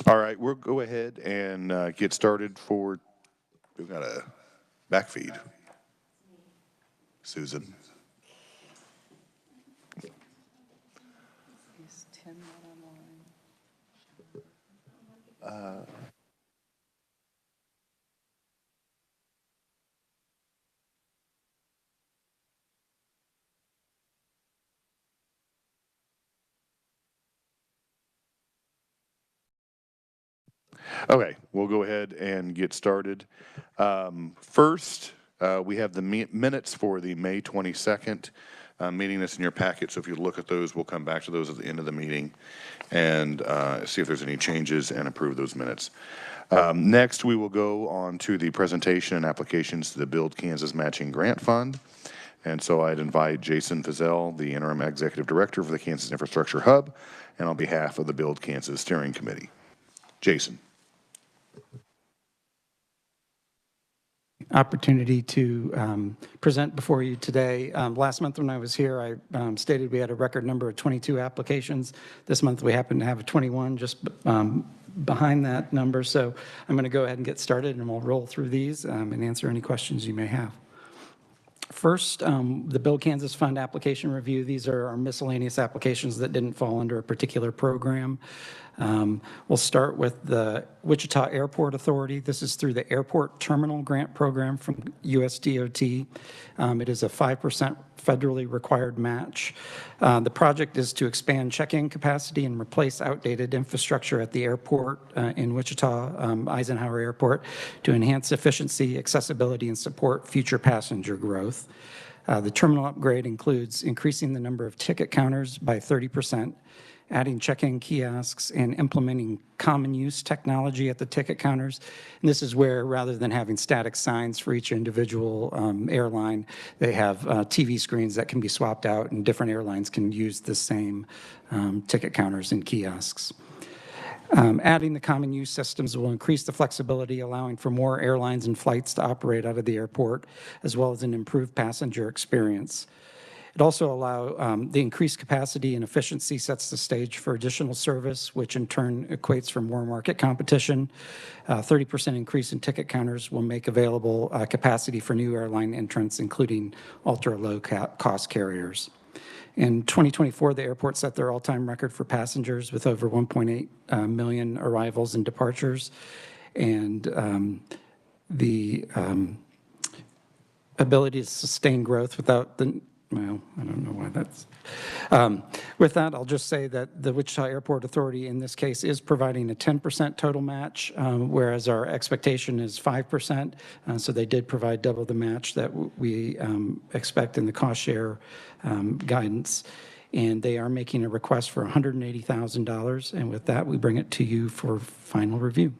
All right, we'll go ahead and get started for, we've got a back feed. Susan. Is Tim not online? Okay, we'll go ahead and get started. First, we have the minutes for the May 22nd meeting that's in your packet. So if you look at those, we'll come back to those at the end of the meeting and see if there's any changes and approve those minutes. Next, we will go on to the presentation and applications to the Build Kansas Matching Grant Fund. And so I'd invite Jason Fizel, the Interim Executive Director for the Kansas Infrastructure Hub, and on behalf of the Build Kansas Steering Committee. Jason. Opportunity to present before you today. Last month when I was here, I stated we had a record number of 22 applications. This month we happen to have 21 just behind that number. So I'm going to go ahead and get started and we'll roll through these and answer any questions you may have. First, the Build Kansas Fund application review. These are our miscellaneous applications that didn't fall under a particular program. We'll start with the Wichita Airport Authority. This is through the Airport Terminal Grant Program from USDOT. It is a 5% federally required match. The project is to expand check-in capacity and replace outdated infrastructure at the airport in Wichita, Eisenhower Airport, to enhance efficiency, accessibility, and support future passenger growth. The terminal upgrade includes increasing the number of ticket counters by 30%, adding check-in kiosks, and implementing common use technology at the ticket counters. And this is where, rather than having static signs for each individual airline, they have TV screens that can be swapped out, and different airlines can use the same ticket counters and kiosks. Adding the common use systems will increase the flexibility, allowing for more airlines and flights to operate out of the airport, as well as an improved passenger experience. It also allows the increased capacity and efficiency sets the stage for additional service, which in turn equates for more market competition. 30% increase in ticket counters will make available capacity for new airline entrants, including ultra-low cost carriers. In 2024, the airport set their all-time record for passengers with over 1.8 million arrivals and departures. And the ability to sustain growth without the well, I don't know why that's. With that, I'll just say that the Wichita Airport Authority in this case is providing a 10% total match, whereas our expectation is 5%. So they did provide double the match that we expect in the cost share guidance. And they are making a request for $180,000. And with that, we bring it to you for final review.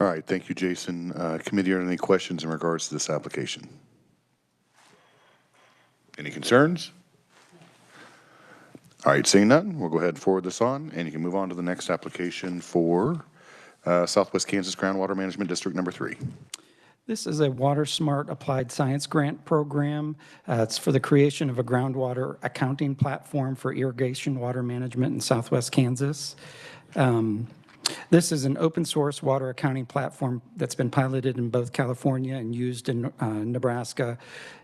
All right, thank you, Jason. Committee, are there any questions in regards to this application? Any concerns? All right, seeing none, we'll go ahead and forward this on, and you can move on to the next application for Southwest Kansas Groundwater Management District number 3. This is a Water Smart Applied Science Grant Program. It's for the creation of a groundwater accounting platform for irrigation water management in Southwest Kansas. This is an open source water accounting platform that's been piloted in both California and used in Nebraska,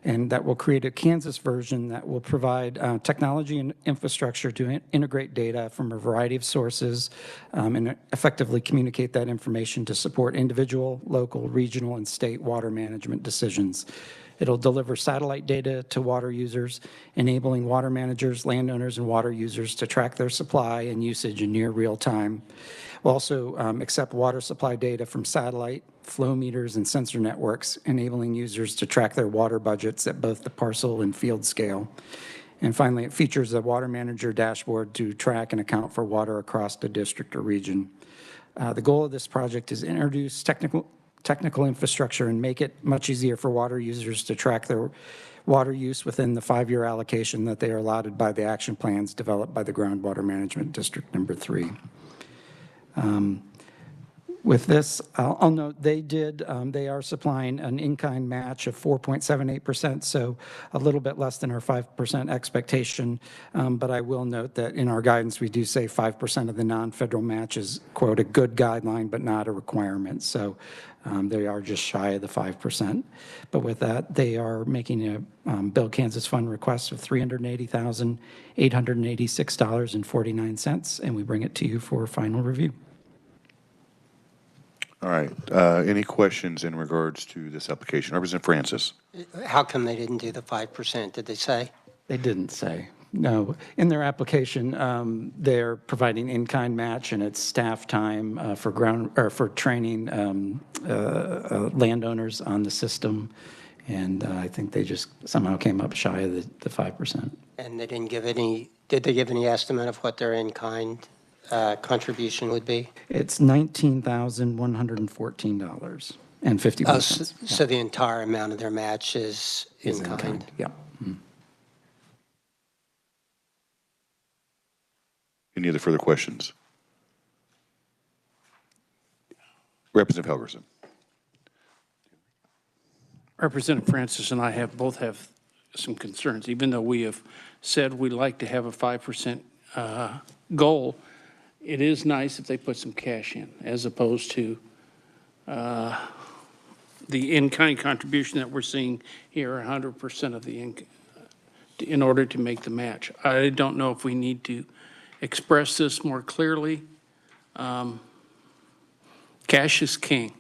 and that will create a Kansas version that will provide technology and infrastructure to integrate data from a variety of sources and effectively communicate that information to support individual, local, regional, and state water management decisions. It'll deliver satellite data to water users, enabling water managers, landowners, and water users to track their supply and usage in near real time. We'll also accept water supply data from satellite, flow meters, and sensor networks, enabling users to track their water budgets at both the parcel and field scale. And finally, it features a water manager dashboard to track and account for water across the district or region. The goal of this project is to introduce technical infrastructure and make it much easier for water users to track their water use within the 5-year allocation that they are allotted by the action plans developed by the Groundwater Management District number 3. With this, I'll note they are supplying an in-kind match of 4.78%, so a little bit less than our 5% expectation. But I will note that in our guidance, we do say 5% of the non-federal match is, quote, a good guideline, but not a requirement. So they are just shy of the 5%. But with that, they are making a Build Kansas Fund request of $380,886.49, and we bring it to you for final review. All right. Any questions in regards to this application? Representative Francis. How come they didn't do the 5%, did they say? They didn't say. No. In their application, they're providing in-kind match, and it's staff time for training landowners on the system. And I think they just somehow came up shy of the 5%. And they didn't give any, did they give any estimate of what their in-kind contribution would be? It's $19,114.50. Oh, so the entire amount of their match is in-kind? Yeah. Any other further questions? Representative Helgerson. Representative Francis and I both have some concerns, even though we have said we'd like to have a 5% goal. It is nice if they put some cash in, as opposed to the in-kind contribution that we're seeing here, 100% of the in order to make the match. I don't know if we need to express this more clearly. Cash is king.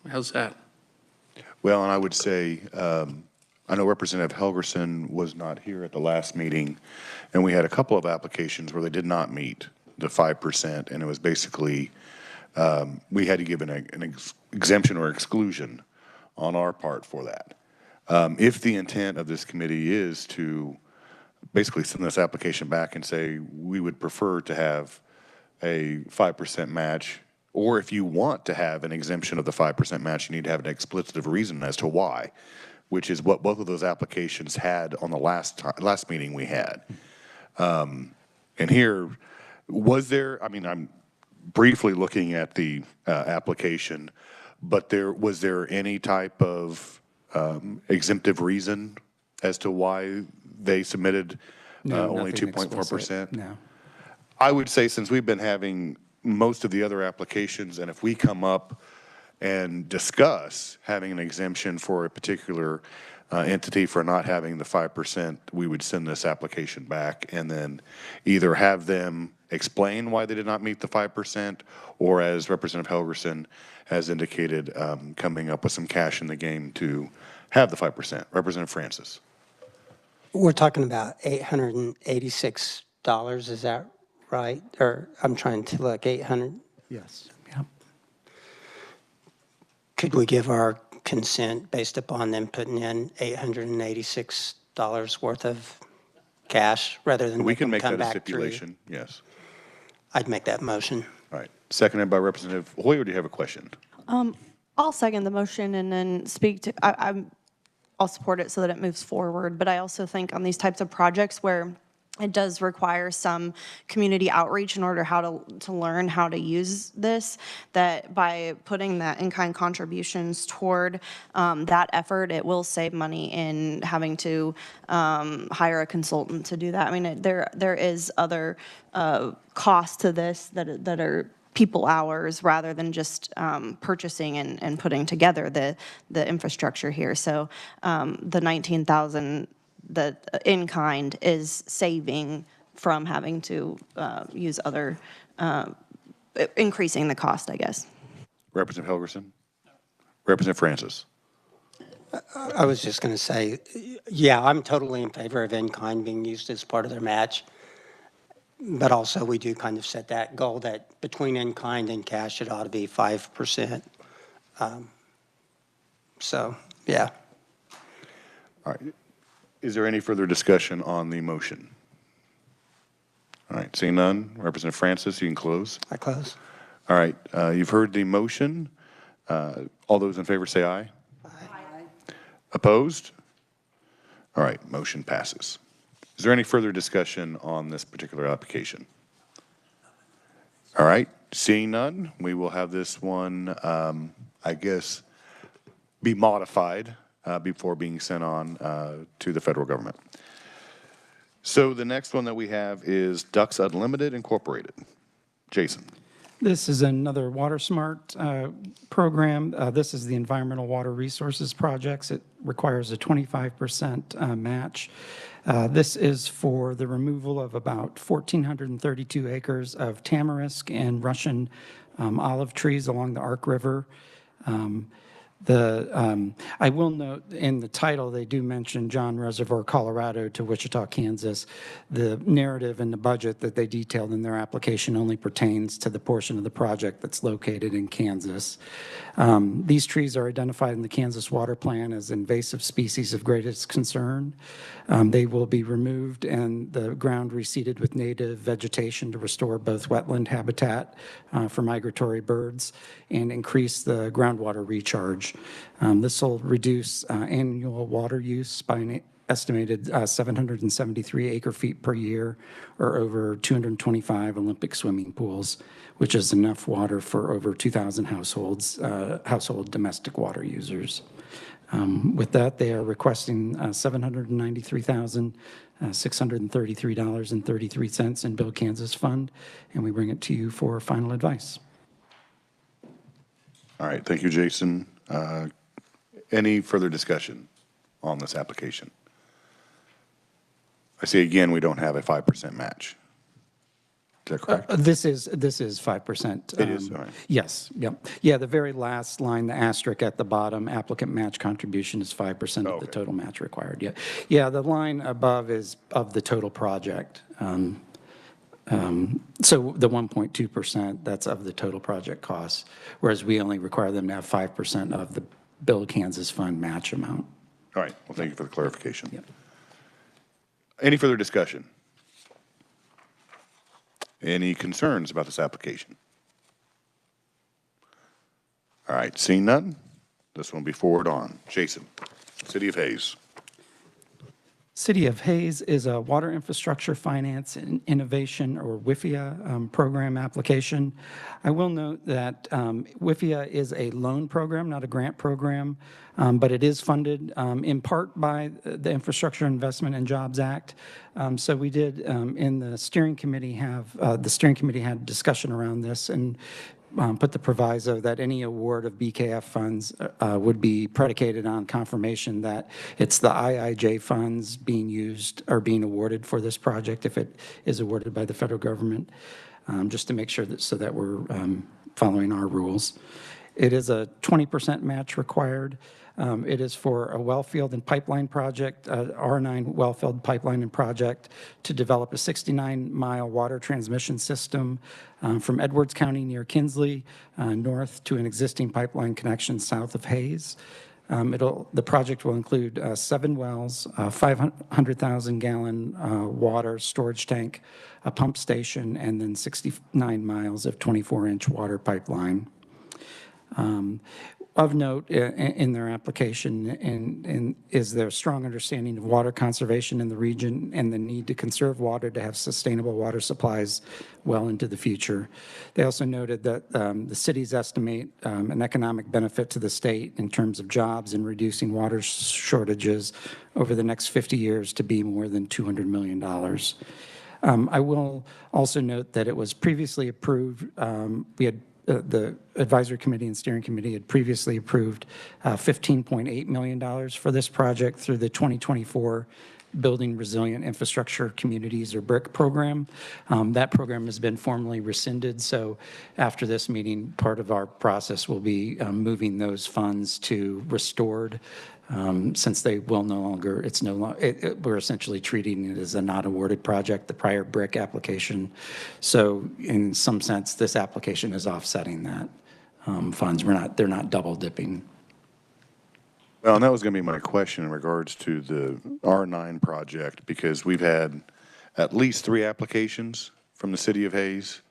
How's that? Well, and I would say, I know Representative Helgerson was not here at the last meeting, and we had a couple of applications where they did not meet the 5%, and it was basically, we had to give an exemption or exclusion on our part for that. If the intent of this committee is to basically send this application back and say, we would prefer to have a 5% match, or if you want to have an exemption of the 5% match, you need to have an explicit reason as to why, which is what both of those applications had on the last meeting we had. And here, was there, I mean, I'm briefly looking at the application, but was there any type of exemptive reason as to why they submitted only 2.4%? No. I would say, since we've been having most of the other applications, and if we come up and discuss having an exemption for a particular entity for not having the 5%, we would send this application back and then either have them explain why they did not meet the 5%, or, as Representative Helgerson has indicated, coming up with some cash in the game to have the 5%. Representative Francis. We're talking about $886, is that right? Or I'm trying to look, 800. Yes. Yeah. Could we give our consent based upon them putting in $886 worth of cash rather than We can make come that a back through? stipulation, yes. I'd make that motion. All right. Seconded by Representative Hoyer. Do you have a question? I'll second the motion and then speak to, I'll support it so that it moves forward. But I also think on these types of projects where it does require some community outreach in order to learn how to use this, that by putting that in-kind contributions toward that effort, it will save money in having to hire a consultant to do that. I mean, there is other costs to this that are people hours rather than just purchasing and putting together the infrastructure here. So the 19,000 the in-kind is saving from having to use other, increasing the cost, I guess. Representative Helgerson? Representative Francis? I was just going to say, yeah, I'm totally in favor of in-kind being used as part of their match. But also, we do kind of set that goal that between in-kind and cash, it ought to be 5%. So, yeah. All right. Is there any further discussion on the motion? All right, seeing none, Representative Francis, you can close. I close. All right, you've heard the motion. All those in favor say aye. Aye. Opposed? All right, motion passes. Is there any further discussion on this particular application? All right, seeing none, we will have this one, I guess, be modified before being sent on to the federal government. So the next one that we have is Ducks Unlimited Incorporated. Jason. This is another Water Smart program. This is the Environmental Water Resources Projects. It requires a 25% match. This is for the removal of about 1,432 acres of tamarisk and Russian olive trees along the Ark River. I will note in the title, they do mention John Reservoir, Colorado to Wichita, Kansas. The narrative and the budget that they detailed in their application only pertains to the portion of the project that's located in Kansas. These trees are identified in the Kansas Water Plan as invasive species of greatest concern. They will be removed and the ground reseeded with native vegetation to restore both wetland habitat for migratory birds and increase the groundwater recharge. This will reduce annual water use by an estimated 773 acre-feet per year, or over 225 Olympic swimming pools, which is enough water for over 2,000 household domestic water users. With that, they are requesting $793,633.33 in Build Kansas Fund, and we bring it to you for final advice. All right, thank you, Jason. Any further discussion on this application? I see again, we don't have a 5% match. Is that correct? This is 5%. It is, all right. Yes, yep. Yeah, the very last line, the asterisk at the bottom, applicant match contribution is 5% of the Okay. total match required. Yeah, yeah. The line above is of the total project. So the 1.2%, that's of the total project costs, whereas we only require them to have 5% of the Build Kansas Fund match amount. All right, well, thank you for the clarification. Yep. Any further discussion? Any concerns about this application? All right, seeing none, this one will be forwarded on. Jason, City of Hayes. City of Hayes is a Water Infrastructure Finance and Innovation, or WIFIA, program application. I will note that WIFIA is a loan program, not a grant program, but it is funded in part by the Infrastructure Investment and Jobs Act. So we did, in the steering committee, had discussion around this and put the proviso that any award of BKF funds would be predicated on confirmation that it's the IIJ funds being used or being awarded for this project if it is awarded by the federal government, just to make sure that so that we're following our rules. It is a 20% match required. It is for a well field and pipeline project, R9 well field pipeline and project to develop a 69-mile water transmission system from Edwards County near Kinsley north to an existing pipeline connection south of Hayes. The project will include 7 wells, 500,000-gallon water storage tank, a pump station, and then 69 miles of 24-inch water pipeline. Of note in their application is their strong understanding of water conservation in the region and the need to conserve water to have sustainable water supplies well into the future. They also noted that the cities estimate an economic benefit to the state in terms of jobs and reducing water shortages over the next 50 years to be more than $200 million. I will also note that it was previously approved. The advisory committee and steering committee had previously approved $15.8 million for this project through the 2024 Building Resilient Infrastructure Communities, or BRIC program. That program has been formally rescinded, so after this meeting, part of our process will be moving those funds to restored, since they will no longer, we're essentially treating it as a not awarded project, the prior BRIC application. So in some sense, this application is offsetting that funds. They're not double dipping. Well, and that was going to be my question in regards to the R9 project, because we've had at least 3 applications from the City of Hayes.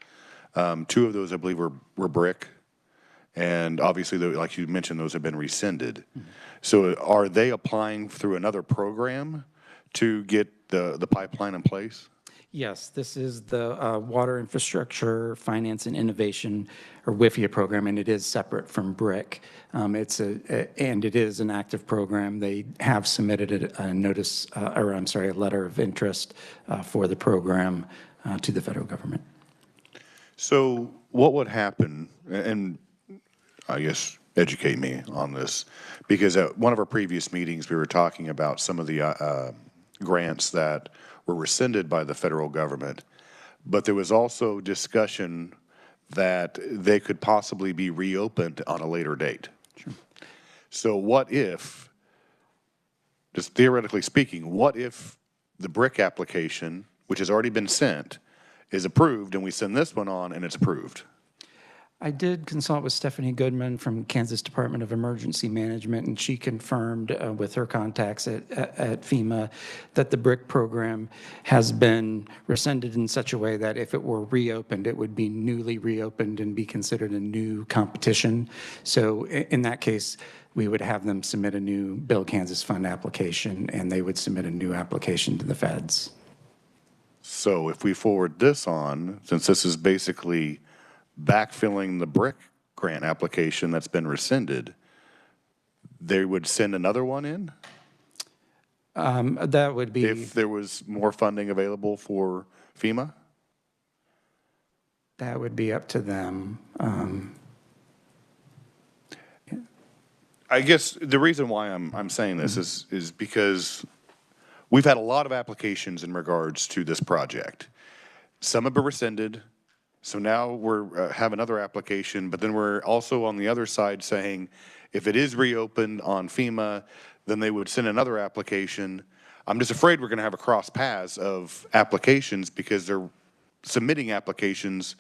2 of those, I believe, were BRIC. And obviously, like you mentioned, those have been rescinded. Mm-hmm. So are they applying through another program to get the pipeline in place? Yes, this is the Water Infrastructure Finance and Innovation, or WIFIA program, and it is separate from BRIC. And it is an active program. They have submitted a notice, or I'm sorry, a letter of interest for the program to the federal government. So what would happen, and I guess educate me on this, because at one of our previous meetings, we were talking about some of the grants that were rescinded by the federal government, but there was also discussion that they could possibly be reopened on a later date. Sure. So what if, just theoretically speaking, what if the BRIC application, which has already been sent, is approved and we send this one on and it's approved? I did consult with Stephanie Goodman from Kansas Department of Emergency Management, and she confirmed with her contacts at FEMA that the BRIC program has been rescinded in such a way that if it were reopened, it would be newly reopened and be considered a new competition. So in that case, we would have them submit a new Build Kansas Fund application, and they would submit a new application to the feds. So if we forward this on, since this is basically backfilling the BRIC grant application that's been rescinded, they would send another one in? That would be... If there was more funding available for FEMA? That would be up to them. I guess the reason why I'm saying this is because we've had a lot of applications in regards to this project. Some have been rescinded. So now we're have another application, but then we're also on the other side saying if it is reopened on FEMA, then they would send another application. I'm just afraid we're going to have a cross paths of applications because they're submitting applications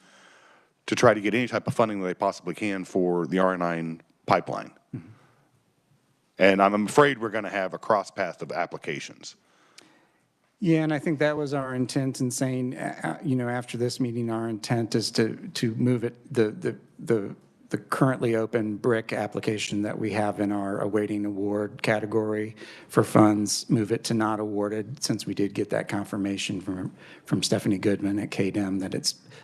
to try to get any type of funding that they possibly can for the R9 pipeline. Mm-hmm. And I'm afraid we're going to have a cross path of applications. Yeah, and I think that was our intent in saying, you know, after this meeting, our intent is to move it, the currently open BRIC application that we have in our awaiting award category for funds, move it to not awarded, since we did get that confirmation from Stephanie Goodman at KDEM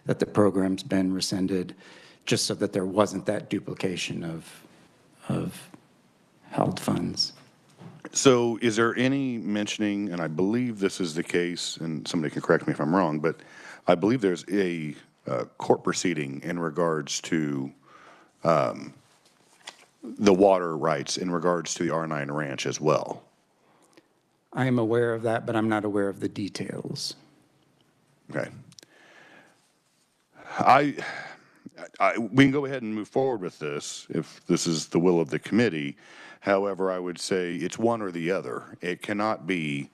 that the program's been rescinded, just so that there wasn't that duplication of held funds. So is there any mentioning, and I believe this is the case, and somebody can correct me if I'm wrong, but I believe there's a court proceeding in regards to the water rights in regards to the R9 ranch as well? I am aware of that, but I'm not aware of the details. Okay. We can go ahead and move forward with this if this is the will of the committee. However, I would say it's one or the other. It cannot be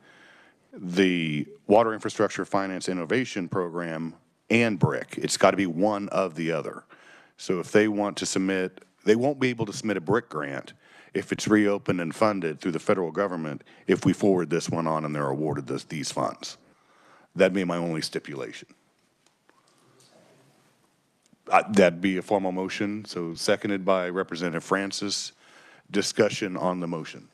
the Water Infrastructure Finance Innovation Program and BRIC. It's got to be one of the other. So if they want to submit, they won't be able to submit a BRIC grant if it's reopened and funded through the federal government if we forward this one on and they're awarded these funds. That'd be my only stipulation. That'd be a formal motion, so seconded by Representative Francis. Discussion on the motion.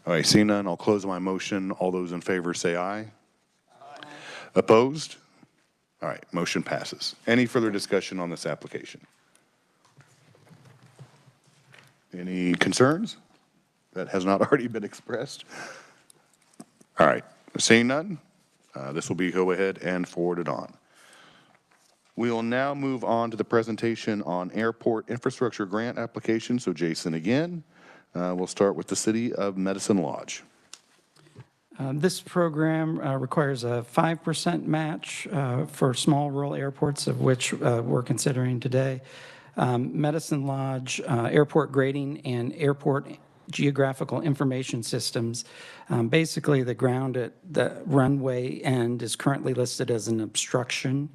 All right, seeing none, I'll close my motion. All those in favor say aye. Aye. Opposed? All right, motion passes. Any further discussion on this application? Any concerns that has not already been expressed? All right, seeing none, this will be go ahead and forwarded on. We will now move on to the presentation on airport infrastructure grant application. So Jason, again, we'll start with the City of Medicine Lodge. This program requires a 5% match for small rural airports, of which we're considering today. Medicine Lodge, airport grading, and airport geographical information systems. Basically, the ground at the runway end is currently listed as an obstruction.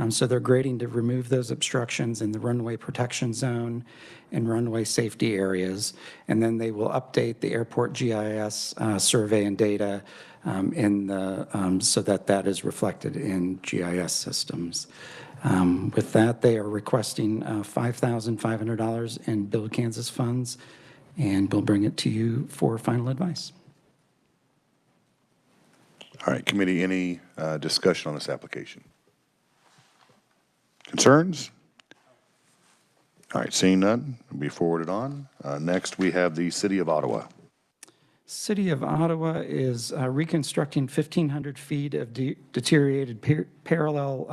So they're grading to remove those obstructions in the runway protection zone and runway safety areas. And then they will update the airport GIS survey and data so that is reflected in GIS systems. With that, they are requesting $5,500 in Build Kansas funds, and we'll bring it to you for final advice. All right, committee, any discussion on this application? Concerns? All right, seeing none, it'll be forwarded on. Next, we have the City of Ottawa. City of Ottawa is reconstructing 1,500 feet of deteriorated parallel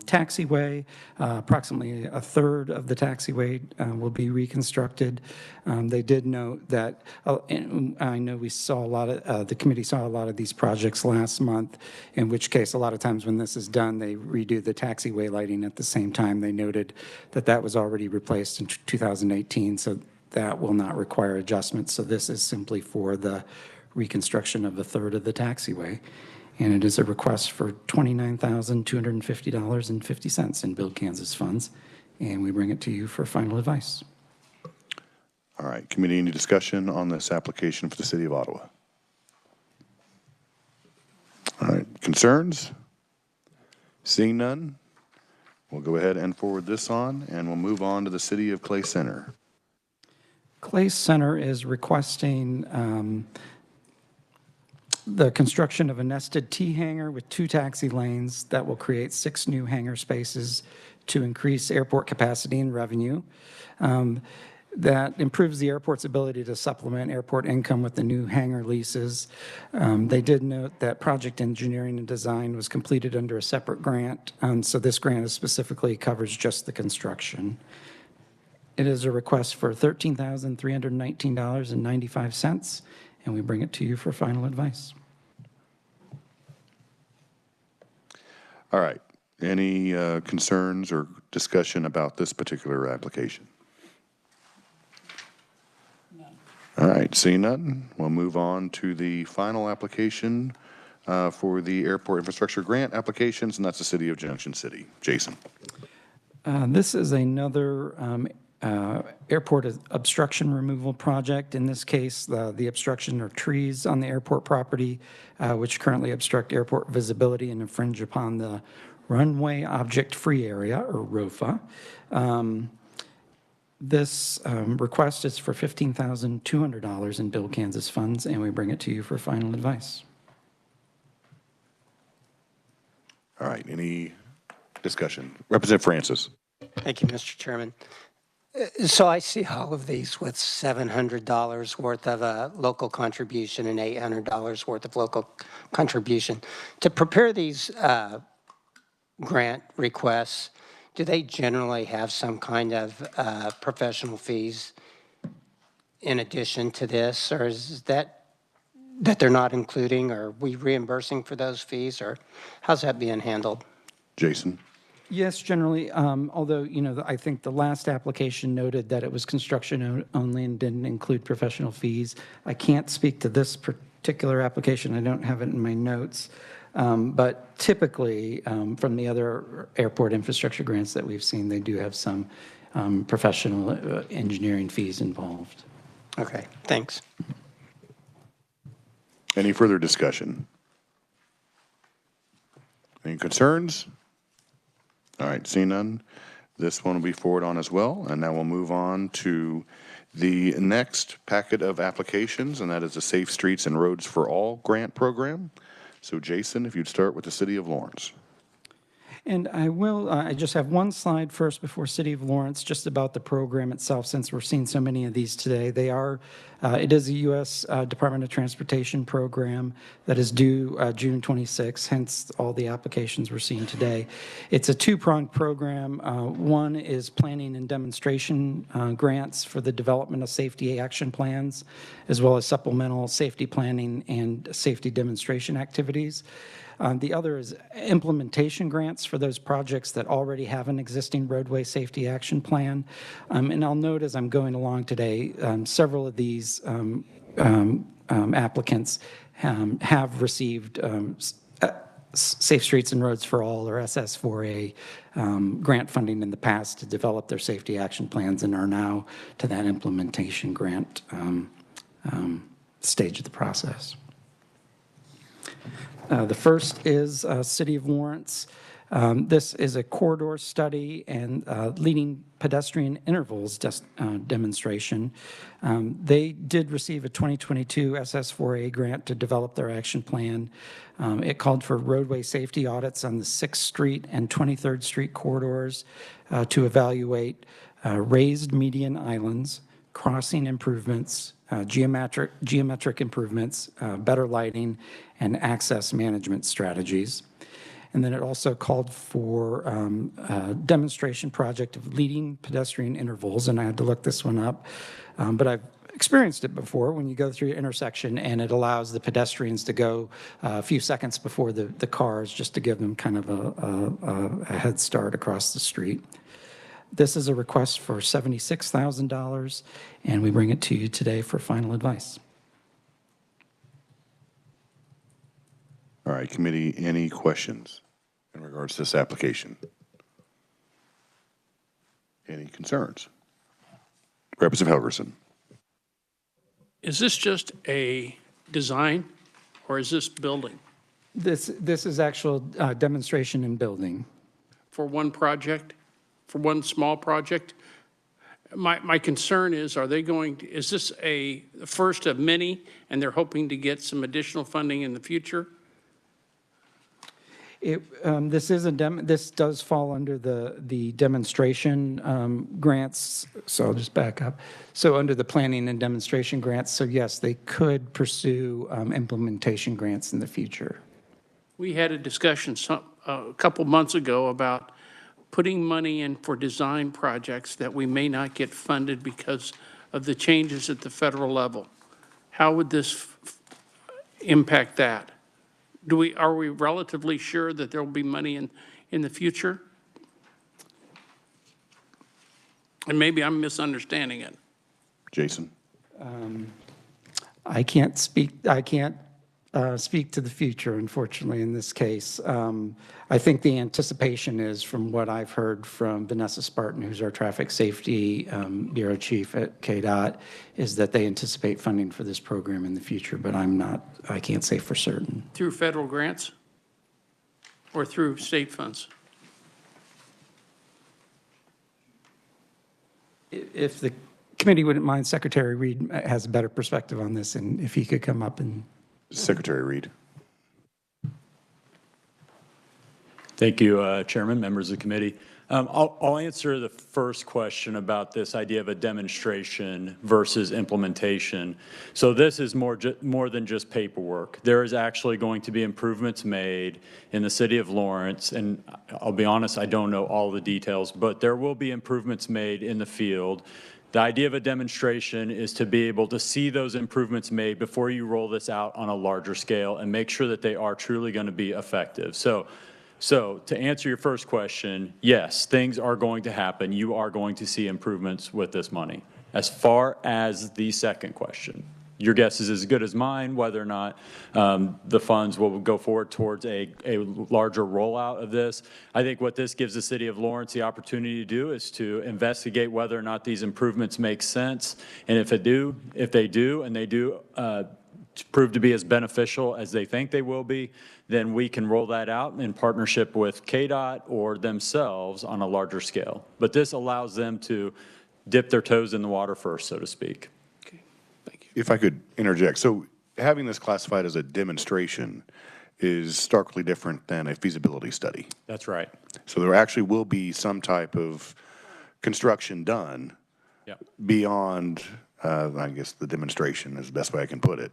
taxiway. Approximately a third of the taxiway will be reconstructed. They did note that, and I know we saw a lot of, the committee saw a lot of these projects last month, in which case a lot of times when this is done, they redo the taxiway lighting at the same time. They noted that that was already replaced in 2018, so that will not require adjustments. So this is simply for the reconstruction of a third of the taxiway. And it is a request for $29,250.50 in Build Kansas funds. And we bring it to you for final advice. All right, committee, any discussion on this application for the City of Ottawa? All right, concerns? Seeing none, we'll go ahead and forward this on, and we'll move on to the City of Clay Center. Clay Center is requesting the construction of a nested T-hangar with 2 taxi lanes that will create 6 new hangar spaces to increase airport capacity and revenue. That improves the airport's ability to supplement airport income with the new hangar leases. They did note that project engineering and design was completed under a separate grant, so this grant specifically covers just the construction. It is a request for $13,319.95, and we bring it to you for final advice. All right, any concerns or discussion about this particular application? All right, seeing none, we'll move on to the final application for the airport infrastructure grant applications, and that's the City of Junction City. Jason. This is another airport obstruction removal project. In this case, the obstruction are trees on the airport property, which currently obstruct airport visibility and infringe upon the runway object-free area, or ROFA. This request is for $15,200 in Build Kansas funds, and we bring it to you for final advice. All right, any discussion? Representative Francis. Thank you, Mr. Chairman. So I see all of these with $700 worth of a local contribution and $800 worth of local contribution. To prepare these grant requests, do they generally have some kind of professional fees in addition to this, or is that they're not including, or are we reimbursing for those fees, or how's that being handled? Jason. Yes, generally, although, you know, I think the last application noted that it was construction only and didn't include professional fees. I can't speak to this particular application. I don't have it in my notes. But typically, from the other airport infrastructure grants that we've seen, they do have some professional engineering fees involved. Okay, thanks. Any further discussion? Any concerns? All right, seeing none, this one will be forwarded on as well, and now we'll move on to the next packet of applications, and that is the Safe Streets and Roads for All grant program. So Jason, if you'd start with the City of Lawrence. And I will, I just have one slide first before City of Lawrence, just about the program itself, since we're seeing so many of these today. They are, it is a U.S. Department of Transportation program that is due June 26, hence all the applications we're seeing today. It's a two-pronged program. One is planning and demonstration grants for the development of safety action plans, as well as supplemental safety planning and safety demonstration activities. The other is implementation grants for those projects that already have an existing roadway safety action plan. And I'll note as I'm going along today, several of these applicants have received Safe Streets and Roads for All, or SS4A, grant funding in the past to develop their safety action plans and are now to that implementation grant stage of the process. The first is City of Lawrence. This is a corridor study and leading pedestrian intervals demonstration. They did receive a 2022 SS4A grant to develop their action plan. It called for roadway safety audits on the 6th Street and 23rd Street corridors to evaluate raised median islands, crossing improvements, geometric improvements, better lighting, and access management strategies. And then it also called for a demonstration project of leading pedestrian intervals, and I had to look this one up. But I've experienced it before when you go through an intersection and it allows the pedestrians to go a few seconds before the cars, just to give them kind of a head start across the street. This is a request for $76,000, and we bring it to you today for final advice. All right, committee, any questions in regards to this application? Any concerns? Representative Helgerson. Is this just a design, or is this building This is actual demonstration in building. for one project, for one small project? My concern is, is this a first of many, and they're hoping to get some additional funding in the future? This does fall under the demonstration grants, so I'll just back up. So under the planning and demonstration grants, so yes, they could pursue implementation grants in the future. We had a discussion a couple months ago about putting money in for design projects that we may not get funded because of the changes at the federal level. How would this impact that? Are we relatively sure that there will be money in the future? And maybe I'm misunderstanding it. Jason? I can't speak to the future, unfortunately, in this case. I think the anticipation is, from what I've heard from Vanessa Spartan, who's our traffic safety bureau chief at KDOT, is that they anticipate funding for this program in the future, but I can't say for certain. Through federal grants or through state funds? If the committee wouldn't mind, Secretary Reed has a better perspective on this, and if he could come up and. Secretary Reed. Thank you, Chairman, members of the committee. I'll answer the first question about this idea of a demonstration versus implementation. So this is more than just paperwork. There is actually going to be improvements made in the city of Lawrence, and I'll be honest, I don't know all the details, but there will be improvements made in the field. The idea of a demonstration is to be able to see those improvements made before you roll this out on a larger scale and make sure that they are truly going to be effective. So to answer your first question, yes, things are going to happen. You are going to see improvements with this money. As far as the second question, your guess is as good as mine whether or not the funds will go forward towards a larger rollout of this. I think what this gives the city of Lawrence the opportunity to do is to investigate whether or not these improvements make sense. And if they do, and they do prove to be as beneficial as they think they will be, then we can roll that out in partnership with KDOT or themselves on a larger scale. But this allows them to dip their toes in the water first, so to speak. Okay, thank you. If I could interject, so having this classified as a demonstration is starkly different than a feasibility study. That's right. So there actually will be some type of construction done Yep. beyond, I guess, the demonstration is the best way I can put it.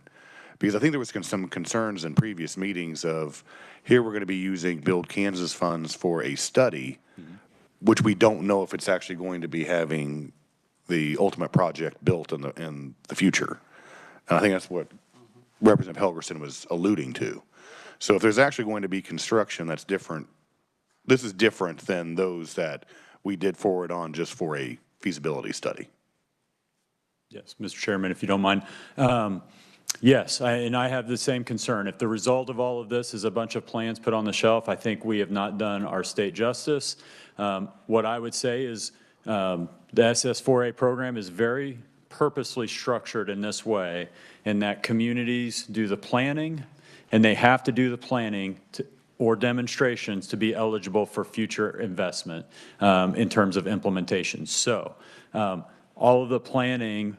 Because I think there was some concerns in previous meetings of, here we're going to be using Build Kansas funds for a study, which we don't know if it's actually going to be having the ultimate project built in the future. And I think that's what Representative Helgerson was alluding to. So if there's actually going to be construction that's different, this is different than those that we did forward on just for a feasibility study. Yes, Mr. Chairman, if you don't mind. Yes, and I have the same concern. If the result of all of this is a bunch of plans put on the shelf, I think we have not done our state justice. What I would say is the SS4A program is very purposely structured in this way, in that communities do the planning, and they have to do the planning or demonstrations to be eligible for future investment in terms of implementation. So all of the planning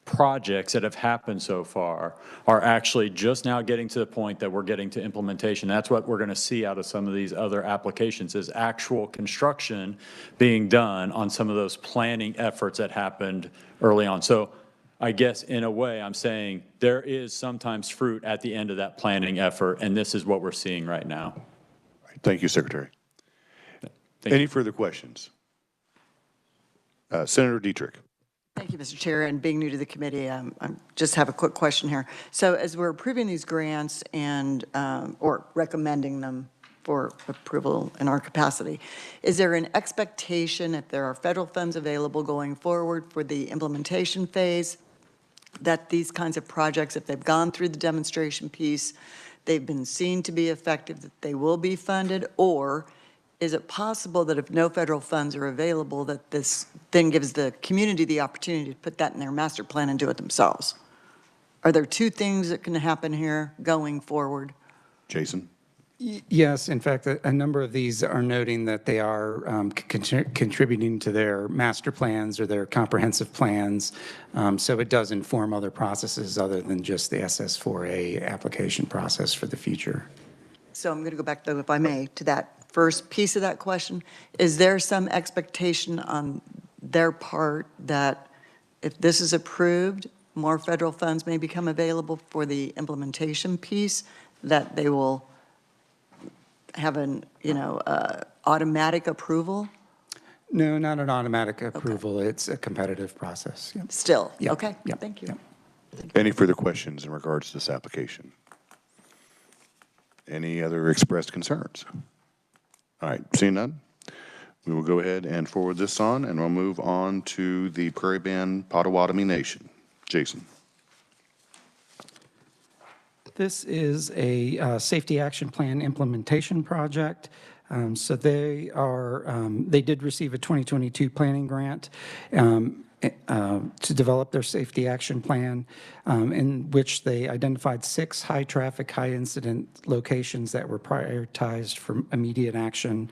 projects that have happened so far are actually just now getting to the point that we're getting to implementation. That's what we're going to see out of some of these other applications is actual construction being done on some of those planning efforts that happened early on. So I guess in a way I'm saying there is sometimes fruit at the end of that planning effort, and this is what we're seeing right now. Thank you, Secretary. Thank Any you. further questions? Senator Dietrich. Thank you, Mr. Chair, and being new to the committee, I just have a quick question here. So as we're approving these grants and, or recommending them for approval in our capacity, is there an expectation if there are federal funds available going forward for the implementation phase, that these kinds of projects, if they've gone through the demonstration piece, they've been seen to be effective, that they will be funded? Or is it possible that if no federal funds are available, that this then gives the community the opportunity to put that in their master plan and do it themselves? Are there two things that can happen here going forward? Jason? Yes, in fact, a number of these are noting that they are contributing to their master plans or their comprehensive plans. So it does inform other processes other than just the SS4A application process for the future. So I'm going to go back, though, if I may, to that first piece of that question. Is there some expectation on their part that if this is approved, more federal funds may become available for the implementation piece, that they will have an, automatic approval? No, not an automatic approval. It's a competitive process. Yep. Still? Yep. Okay, Yep. thank you. Yep. Any further questions in regards to this application? Any other expressed concerns? All right, seeing none, we will go ahead and forward this on, and we'll move on to the Prairie Band Potawatomi Nation. Jason. This is a safety action plan implementation project. So they did receive a 2022 planning grant to develop their safety action plan, in which they identified 6 high-traffic, high-incident locations that were prioritized for immediate action.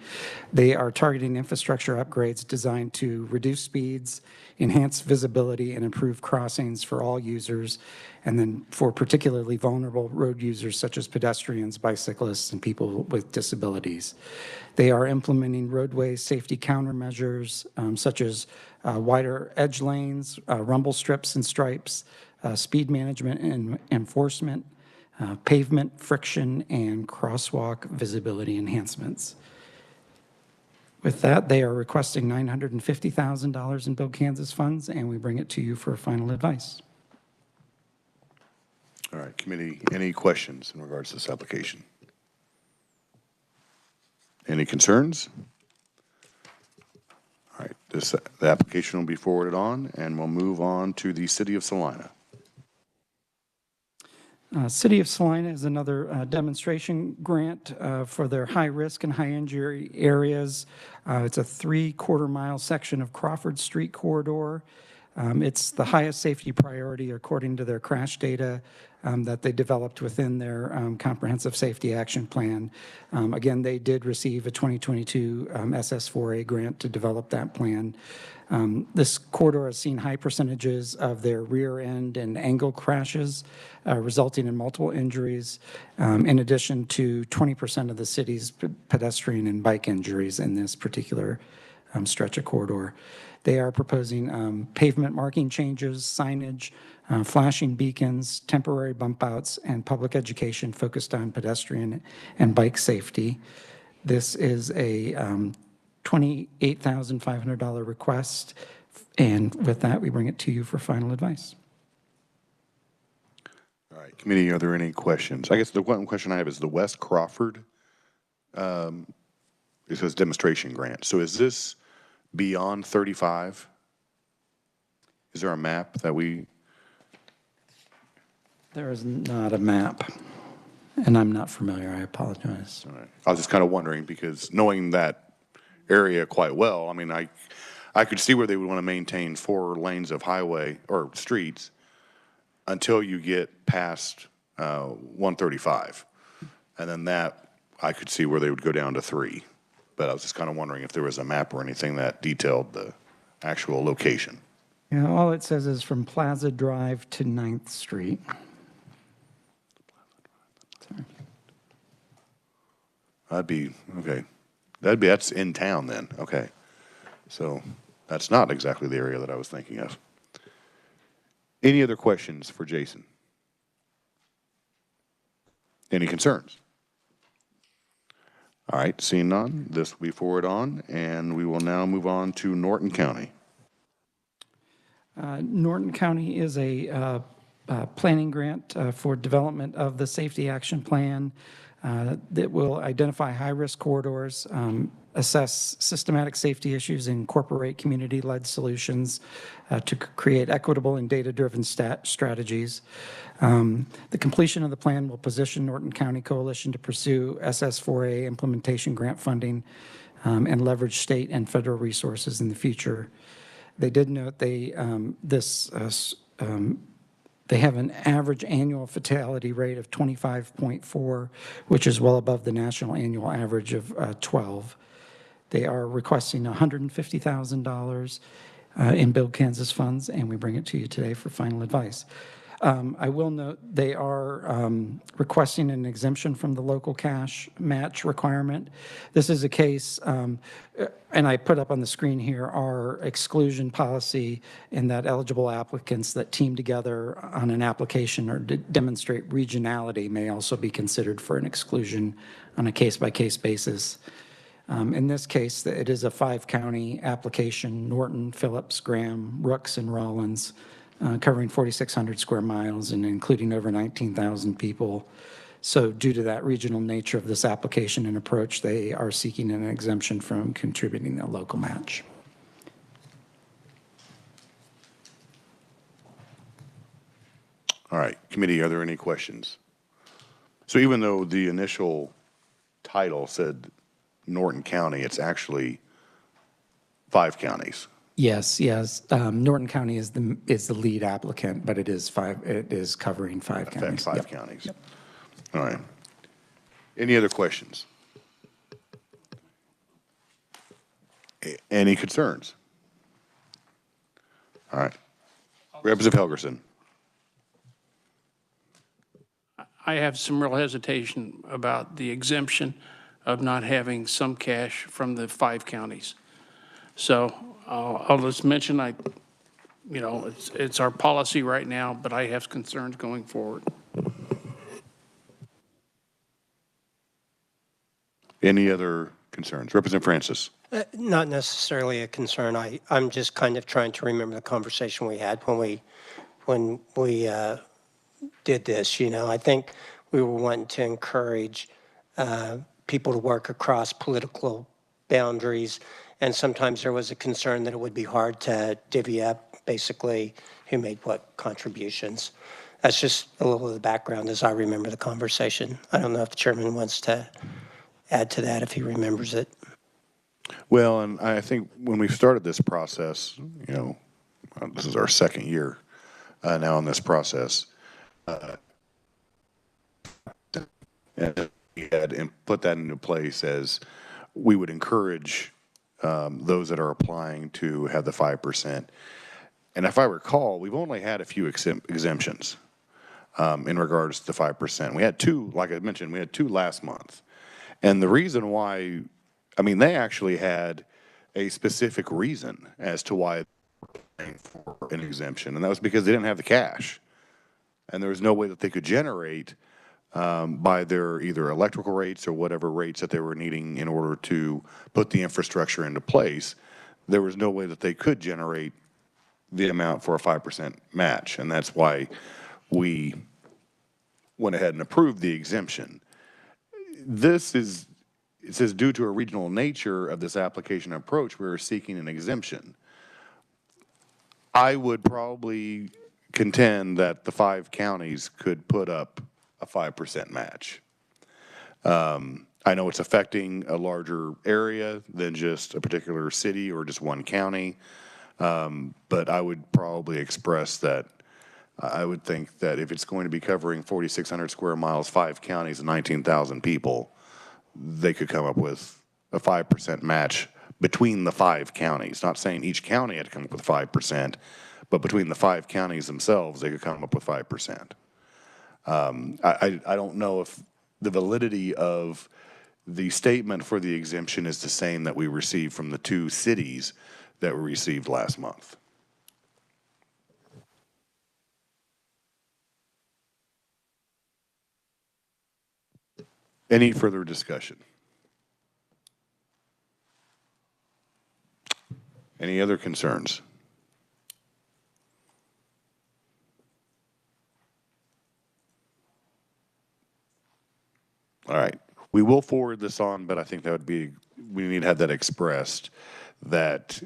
They are targeting infrastructure upgrades designed to reduce speeds, enhance visibility, and improve crossings for all users, and then for particularly vulnerable road users such as pedestrians, bicyclists, and people with disabilities. They are implementing roadway safety countermeasures such as wider edge lanes, rumble strips and stripes, speed management and enforcement, pavement friction, and crosswalk visibility enhancements. With that, they are requesting $950,000 in Build Kansas funds, and we bring it to you for final advice. All right, committee, any questions in regards to this application? Any concerns? All right, the application will be forwarded on, and we'll move on to the City of Salina. City of Salina is another demonstration grant for their high-risk and high-injury areas. It's a 3/4-mile section of Crawford Street corridor. It's the highest safety priority according to their crash data that they developed within their comprehensive safety action plan. Again, they did receive a 2022 SS4A grant to develop that plan. This corridor has seen high percentages of their rear end and angle crashes, resulting in multiple injuries, in addition to 20% of the city's pedestrian and bike injuries in this particular stretch of corridor. They are proposing pavement marking changes, signage, flashing beacons, temporary bump outs, and public education focused on pedestrian and bike safety. This is a $28,500 request, and with that, we bring it to you for final advice. All right, committee, are there any questions? I guess the one question I have is the West Crawford, it says demonstration grant. So is this beyond 35? Is there a map that we? There is not a map, and I'm not familiar. I apologize. All right. I was just kind of wondering because knowing that area quite well, I mean, I could see where they would want to maintain 4 lanes of highway or streets until you get past 135. And then that I could see where they would go down to 3. But I was just kind of wondering if there was a map or anything that detailed the actual location. Yeah, all it says is from Plaza Drive to 9th Street. Okay. That's in town then, okay. So that's not exactly the area that I was thinking of. Any other questions for Jason? Any concerns? All right, seeing none, this will be forwarded on, and we will now move on to Norton County. Norton County is a planning grant for development of the Safety Action Plan that will identify high-risk corridors, assess systematic safety issues, and incorporate community-led solutions to create equitable and data-driven strategies. The completion of the plan will position Norton County Coalition to pursue SS4A implementation grant funding and leverage state and federal resources in the future. They did note they have an average annual fatality rate of 25.4, which is well above the national annual average of 12. They are requesting $150,000 in Build Kansas funds, and we bring it to you today for final advice. I will note they are requesting an exemption from the local cash match requirement. This is a case, and I put up on the screen here our exclusion policy in that eligible applicants that team together on an application or demonstrate regionality may also be considered for an exclusion on a case-by-case basis. In this case, it is a 5-county application: Norton, Phillips, Graham, Rooks, and Rollins, covering 4,600 square miles and including over 19,000 people. So due to that regional nature of this application and approach, they are seeking an exemption from contributing a local match. All right, committee, are there any questions? So even though the initial title said Norton County, it's actually 5 counties. Yes. Norton County is the lead applicant, but it is covering 5 counties. Affects 5 counties. Yep. All right. Any other questions? Any concerns? All right. Representative Helgerson. I have some real hesitation about the exemption of not having some cash from the 5 counties. So I'll just mention, it's our policy right now, but I have concerns going forward. Any other concerns? Representative Francis. Not necessarily a concern. I'm just kind of trying to remember the conversation we had when we did this. I think we were wanting to encourage people to work across political boundaries, and sometimes there was a concern that it would be hard to divvy up basically who made what contributions. That's just a little of the background as I remember the conversation. I don't know if the chairman wants to add to that if he remembers it. Well, and I think when we started this process, this is our 2nd year now in this process, and we had put that into place as we would encourage those that are applying to have the 5%. And if I recall, we've only had a few exemptions in regards to the 5%. We had 2, like I mentioned, we had 2 last month. And the reason why, they actually had a specific reason as to why they were paying for an exemption, and that was because they didn't have the cash. And there was no way that they could generate by their either electrical rates or whatever rates that they were needing in order to put the infrastructure into place. There was no way that they could generate the amount for a 5% match, and that's why we went ahead and approved the exemption. It says due to a regional nature of this application approach, we are seeking an exemption. I would probably contend that the 5 counties could put up a 5% match. I know it's affecting a larger area than just a particular city or just one county, but I would probably express that I would think that if it's going to be covering 4,600 square miles, 5 counties, and 19,000 people, they could come up with a 5% match between the 5 counties. Not saying each county had to come up with 5%, but between the 5 counties themselves, they could come up with 5%. I don't know if the validity of the statement for the exemption is the same that we received from the 2 cities that we received last month. Any further discussion? Any other concerns? All right. We will forward this on, but I think that would be, we need to have that expressed, that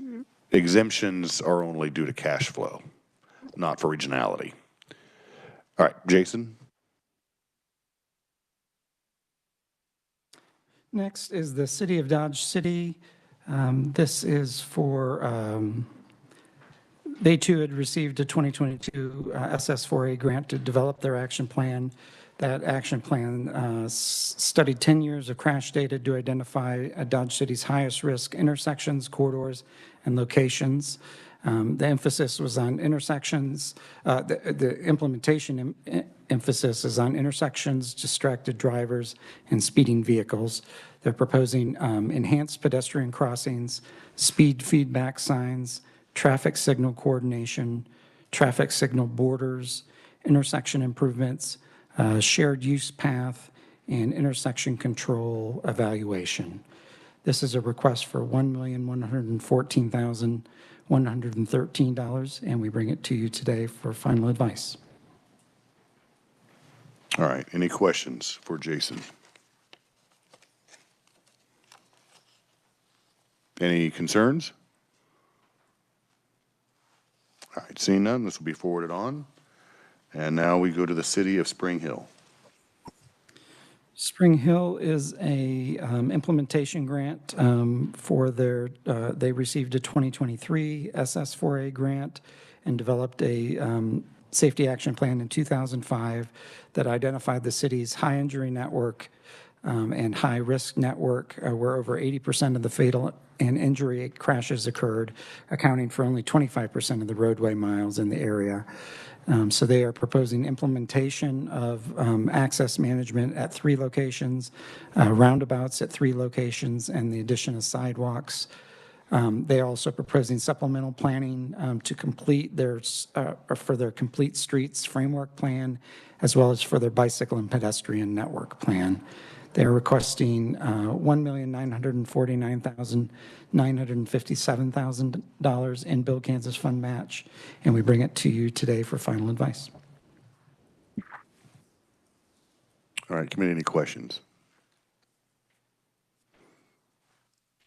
exemptions are only due to cash flow, not for regionality. All right, Jason? Next is the City of Dodge City. This is for, they too had received a 2022 SS4A grant to develop their action plan. That action plan studied 10 years of crash data to identify Dodge City's highest risk intersections, corridors, and locations. The emphasis was on intersections. The implementation emphasis is on intersections, distracted drivers, and speeding vehicles. They're proposing enhanced pedestrian crossings, speed feedback signs, traffic signal coordination, traffic signal borders, intersection improvements, shared use path, and intersection control evaluation. This is a request for $1,114,113, and we bring it to you today for final advice. All right, any questions for Jason? Any concerns? All right, seeing none, this will be forwarded on. And now we go to the City of Spring Hill. Spring Hill is a implementation grant for their, they received a 2023 SS4A grant and developed a safety action plan in 2005 that identified the city's high injury network and high risk network where over 80% of the fatal and injury crashes occurred, accounting for only 25% of the roadway miles in the area. So they are proposing implementation of access management at 3 locations, roundabouts at 3 locations, and the addition of sidewalks. They are also proposing supplemental planning to complete their, for their complete streets framework plan, as well as for their bicycle and pedestrian network plan. They're requesting $1,949,957 in Build Kansas Fund match, and we bring it to you today for final advice. All right, committee, any questions?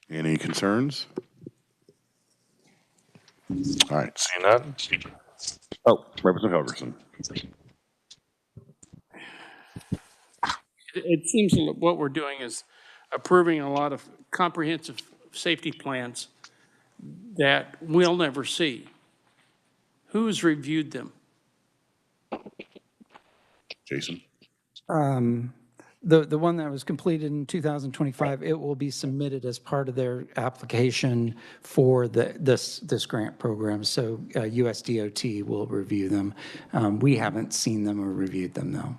Any concerns? All right, seeing none. Oh, Representative Helgerson. It seems what we're doing is approving a lot of comprehensive safety plans that we'll never see. Who's reviewed them? Jason? The one that was completed in 2025, it will be submitted as part of their application for this grant program. So USDOT will review them. We haven't seen them or reviewed them, though.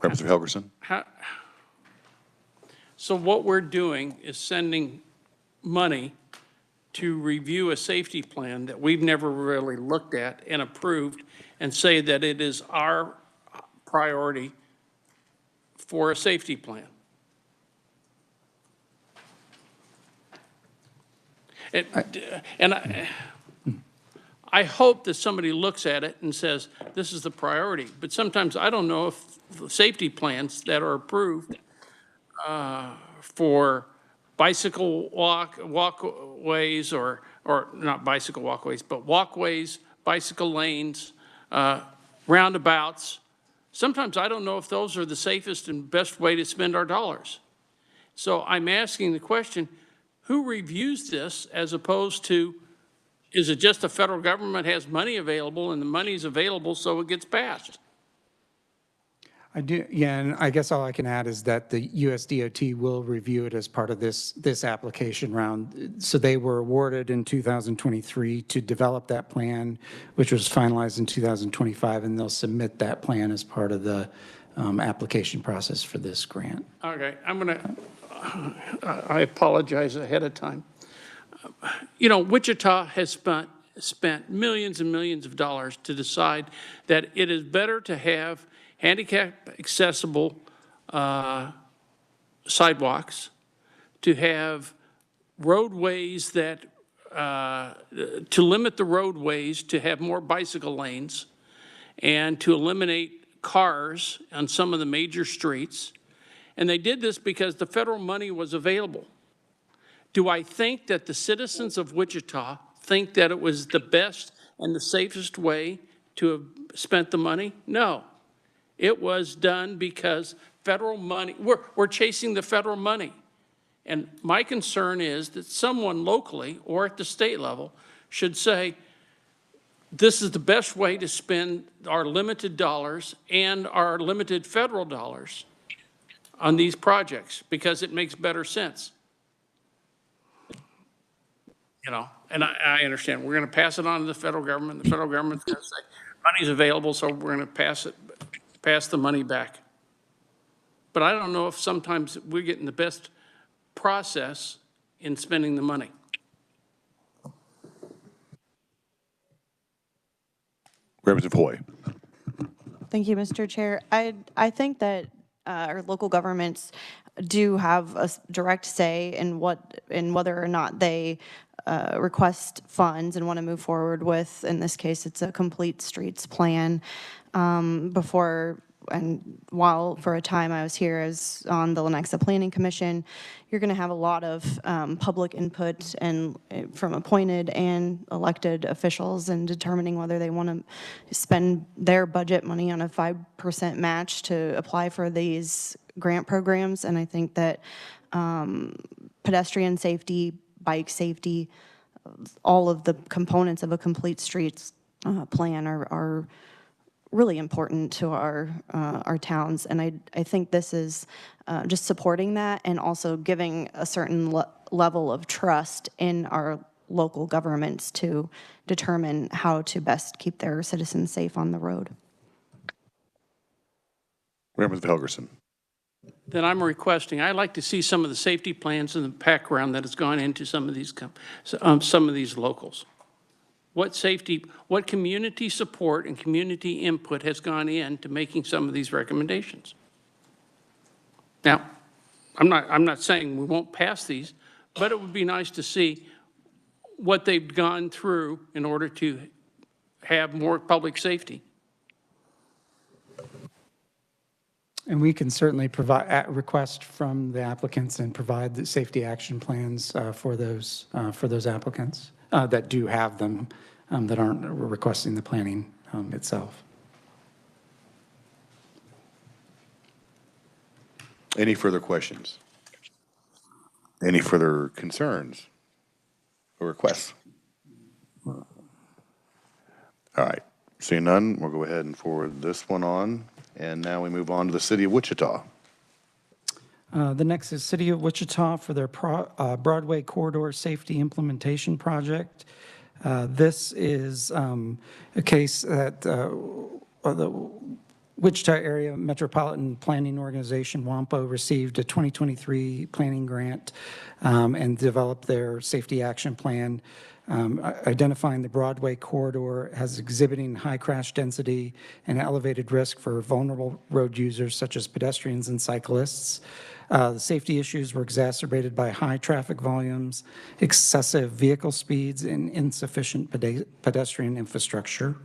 Representative Helgerson? So what we're doing is sending money to review a safety plan that we've never really looked at and approved and say that it is our priority for a safety plan. I hope that somebody looks at it and says, this is the priority. But sometimes I don't know if the safety plans that are approved for bicycle walkways or not bicycle walkways, but walkways, bicycle lanes, roundabouts. Sometimes I don't know if those are the safest and best way to spend our dollars. So I'm asking the question, who reviews this as opposed to, is it just the federal government has money available and the money's available so it gets passed? I do, yeah, and I guess all I can add is that the USDOT will review it as part of this application round. So they were awarded in 2023 to develop that plan, which was finalized in 2025, and they'll submit that plan as part of the application process for this grant. Okay, I apologize ahead of time. You know, Wichita has spent millions and millions of dollars to decide that it is better to have handicap accessible sidewalks, to have roadways that, to limit the roadways, to have more bicycle lanes, and to eliminate cars on some of the major streets. And they did this because the federal money was available. Do I think that the citizens of Wichita think that it was the best and the safest way to have spent the money? No. It was done because federal money, we're chasing the federal money. And my concern is that someone locally or at the state level should say, this is the best way to spend our limited dollars and our limited federal dollars on these projects because it makes better sense. You know, and I understand we're going to pass it on to the federal government. The federal government's going to say money's available, so we're going to pass the money back. But I don't know if sometimes we're getting the best process in spending the money. Representative Hoy. Thank you, Mr. Chair. I think that our local governments do have a direct say in whether or not they request funds and want to move forward with, in this case, it's a complete streets plan. Before and while for a time I was here as on the Lenexa Planning Commission, you're going to have a lot of public input and from appointed and elected officials in determining whether they want to spend their budget money on a 5% match to apply for these grant programs. And I think that pedestrian safety, bike safety, all of the components of a complete streets plan are really important to our towns. And I think this is just supporting that and also giving a certain level of trust in our local governments to determine how to best keep their citizens safe on the road. Representative Helgerson. Then I'm requesting, I'd like to see some of the safety plans in the background that has gone into some of these locals. What community support and community input has gone into making some of these recommendations? Now, I'm not saying we won't pass these, but it would be nice to see what they've gone through in order to have more public safety. And we can certainly provide request from the applicants and provide the safety action plans for those applicants that do have them, that aren't requesting the planning itself. Any further questions? Any further concerns or requests? All right, seeing none, we'll go ahead and forward this one on. And now we move on to the City of Wichita. The next is City of Wichita for their Broadway Corridor Safety Implementation Project. This is a case that the Wichita Area Metropolitan Planning Organization, WAMPO, received a 2023 planning grant and developed their safety action plan, identifying the Broadway corridor as exhibiting high crash density and elevated risk for vulnerable road users such as pedestrians and cyclists. The safety issues were exacerbated by high traffic volumes, excessive vehicle speeds, and insufficient pedestrian infrastructure.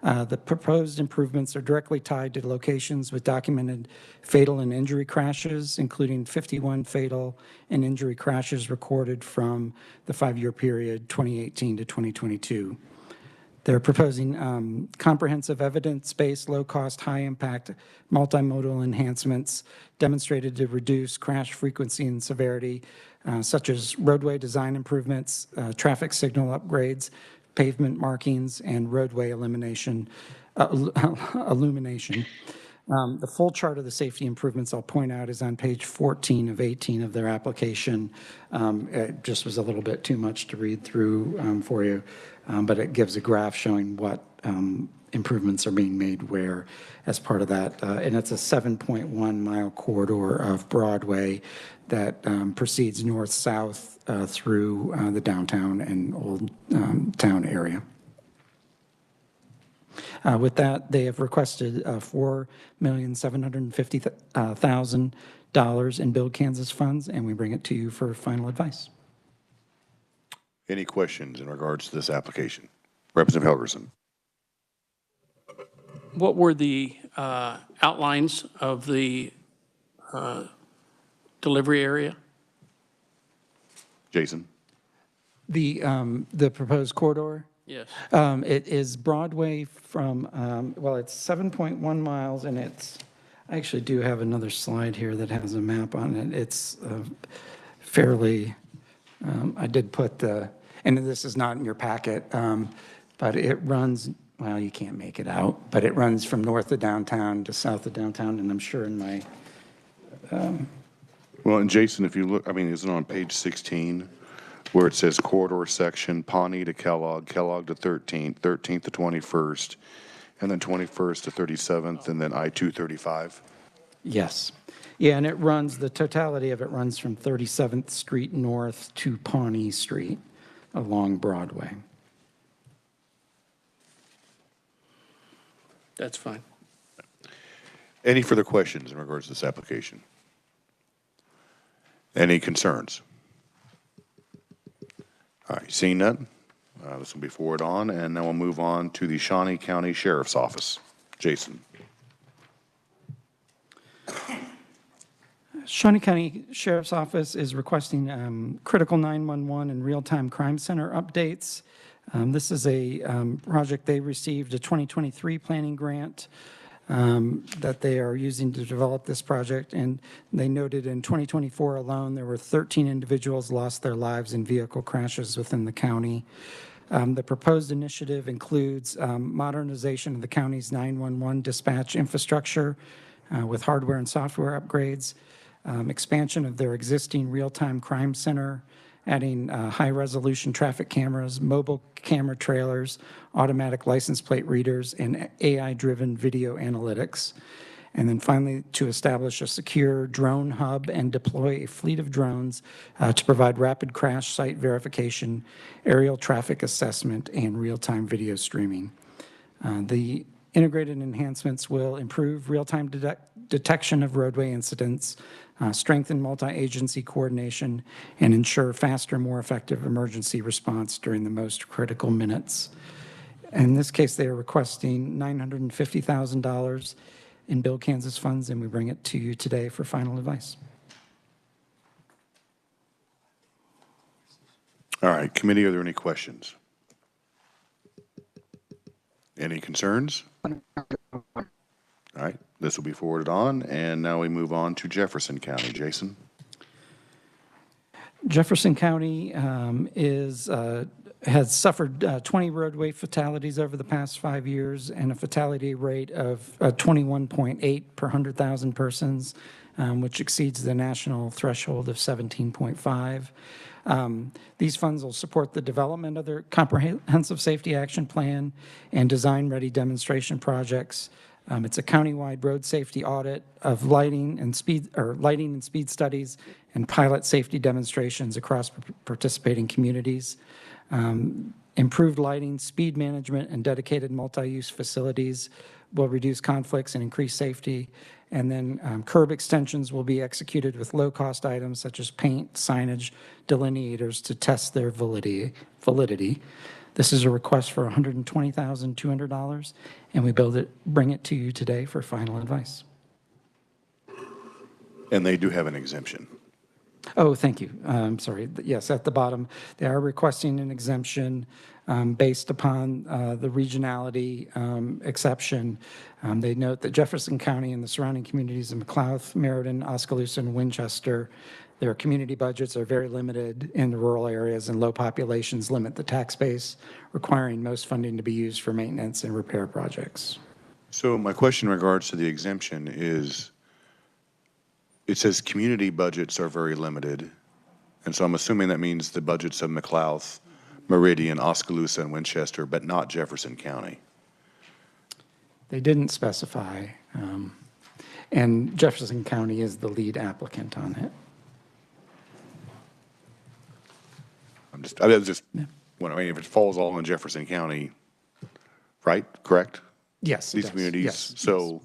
The proposed improvements are directly tied to locations with documented fatal and injury crashes, including 51 fatal and injury crashes recorded from the 5-year period 2018 to 2022. They're proposing comprehensive evidence-based, low-cost, high-impact multimodal enhancements demonstrated to reduce crash frequency and severity, such as roadway design improvements, traffic signal upgrades, pavement markings, and roadway illumination. The full chart of the safety improvements, I'll point out, is on page 14 of 18 of their application. It just was a little bit too much to read through for you, but it gives a graph showing what improvements are being made where as part of that. And it's a 7.1-mile corridor of Broadway that proceeds north-south through the downtown and Old Town area. With that, they have requested $4,750,000 in Build Kansas funds, and we bring it to you for final advice. Any questions in regards to this application? Representative Helgerson. What were the outlines of the delivery area? Jason. The proposed corridor? Yes. It is Broadway from, well, it's 7.1 miles, and it's, I actually do have another slide here that has a map on it. It's fairly, I did put the, and this is not in your packet, but it runs, well, you can't make it out, but it runs from north of downtown to south of downtown, and I'm sure in my... Well, and Jason, if you look, I mean, is it on page 16? Where it says corridor section, Pawnee to Kellogg, Kellogg to 13th, 13th to 21st, and then 21st to 37th, and then I-235? Yes. Yeah, and it runs, the totality of it runs from 37th Street North to Pawnee Street along Broadway. That's fine. Any further questions in regards to this application? Any concerns? All right, seeing none, this will be forwarded on, and then we'll move on to the Shawnee County Sheriff's Office. Jason. Shawnee County Sheriff's Office is requesting critical 911 and real-time crime center updates. This is a project they received a 2023 planning grant that they are using to develop this project. And they noted in 2024 alone, there were 13 individuals lost their lives in vehicle crashes within the county. The proposed initiative includes modernization of the county's 911 dispatch infrastructure with hardware and software upgrades, expansion of their existing real-time crime center, adding high-resolution traffic cameras, mobile camera trailers, automatic license plate readers, and AI-driven video analytics. And then finally, to establish a secure drone hub and deploy a fleet of drones to provide rapid crash site verification, aerial traffic assessment, and real-time video streaming. The integrated enhancements will improve real-time detection of roadway incidents, strengthen multi-agency coordination, and ensure faster, more effective emergency response during the most critical minutes. In this case, they are requesting $950,000 in Build Kansas funds, and we bring it to you today for final advice. All right, committee, are there any questions? Any concerns? All right, this will be forwarded on, and now we move on to Jefferson County. Jason? Jefferson County has suffered 20 roadway fatalities over the past 5 years and a fatality rate of 21.8 per 100,000 persons, which exceeds the national threshold of 17.5. These funds will support the development of their comprehensive safety action plan and design-ready demonstration projects. It's a countywide road safety audit of lighting and speed studies and pilot safety demonstrations across participating communities. Improved lighting, speed management, and dedicated multi-use facilities will reduce conflicts and increase safety. And then curb extensions will be executed with low-cost items such as paint, signage, delineators to test their validity. This is a request for $120,200, and we bring it to you today for final advice. And they do have an exemption. Oh, thank you. I'm sorry. Yes, at the bottom, they are requesting an exemption based upon the regionality exception. They note that Jefferson County and the surrounding communities of McLouth, Meriden, Oskaloosa, and Winchester, their community budgets are very limited in the rural areas, and low populations limit the tax base, requiring most funding to be used for maintenance and repair projects. So my question in regards to the exemption is, it says community budgets are very limited. And so I'm assuming that means the budgets of McLouth, Meridian, Oskaloosa, and Winchester, but not Jefferson County. They didn't specify, and Jefferson County is the lead applicant on it. I was just wondering if it falls all in Jefferson County, right? Correct? Yes, it These does. communities. Yes, So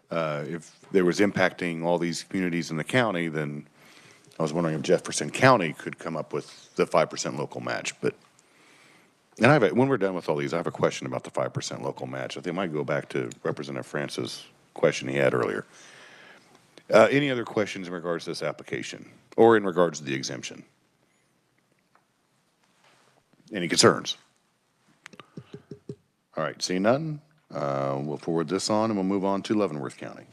if there was impacting all these communities in the county, then I was wondering if Jefferson County could come up with the 5% local match. But, and when we're done with all these, I have a question about the 5% local match. I think I might go back to Representative Francis' question he had earlier. Any other questions in regards to this application or in regards to the exemption? Any concerns? All right, seeing none, we'll forward this on and we'll move on to Leavenworth County.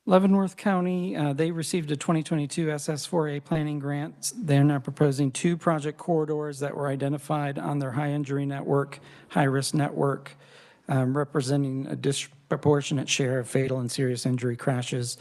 Leavenworth County, they received a 2022 SS4A planning grant. They're now proposing 2 project corridors that were identified on their high injury network, high-risk network, representing a disproportionate share of fatal and serious injury crashes.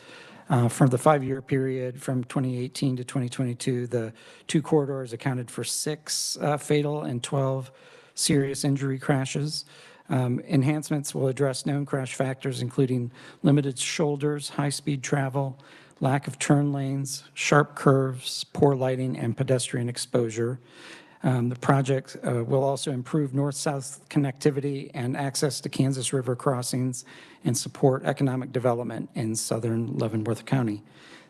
For the 5-year period from 2018 to 2022, the 2 corridors accounted for 6 fatal and 12 serious injury crashes. Enhancements will address known crash factors, including limited shoulders, high-speed travel, lack of turn lanes, sharp curves, poor lighting, and pedestrian exposure. The project will also improve north-south connectivity and access to Kansas River crossings and support economic development in southern Leavenworth County.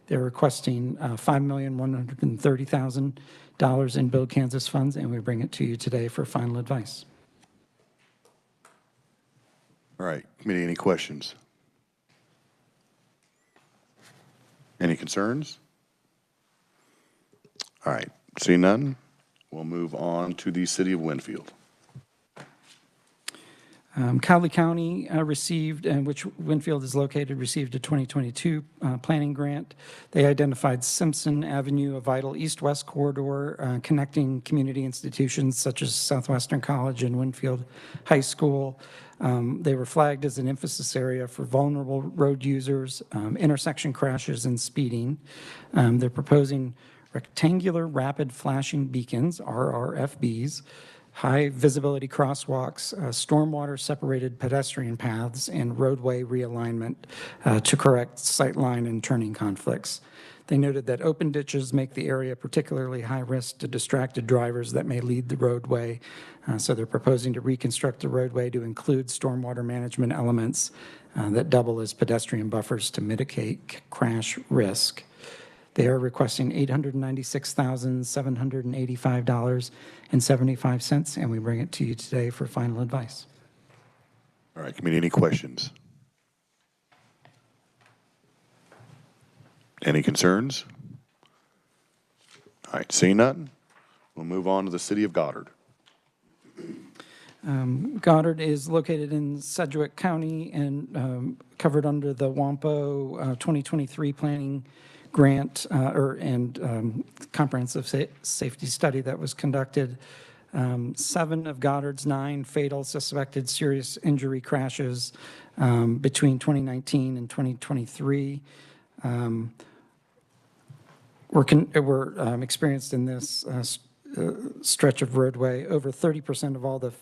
They're requesting $5,130,000 in Build Kansas funds, and we bring it to you today for final advice. All right, committee, any questions? Any concerns? All right, seeing none, we'll move on to the city of Winfield. Cowley County received, and which Winfield is located, received a 2022 planning grant. They identified Simpson Avenue, a vital east-west corridor connecting community institutions such as Southwestern College and Winfield High School. They were flagged as an emphasis area for vulnerable road users, intersection crashes, and speeding. They're proposing rectangular rapid flashing beacons, RRFBs, high visibility crosswalks, stormwater separated pedestrian paths, and roadway realignment to correct sightline and turning conflicts. They noted that open ditches make the area particularly high risk to distracted drivers that may lead the roadway. So they're proposing to reconstruct the roadway to include stormwater management elements that double as pedestrian buffers to mitigate crash risk. They are requesting $896,785.75, and we bring it to you today for final advice. All right, committee, any questions? Any concerns? All right, seeing none, we'll move on to the city of Goddard. Goddard is located in Sedgwick County and covered under the WAMPO 2023 planning grant and comprehensive safety study that was conducted. 7 of Goddard's 9 fatal suspected serious injury crashes between 2019 and 2023 were experienced in this stretch of roadway. Over 30% of all the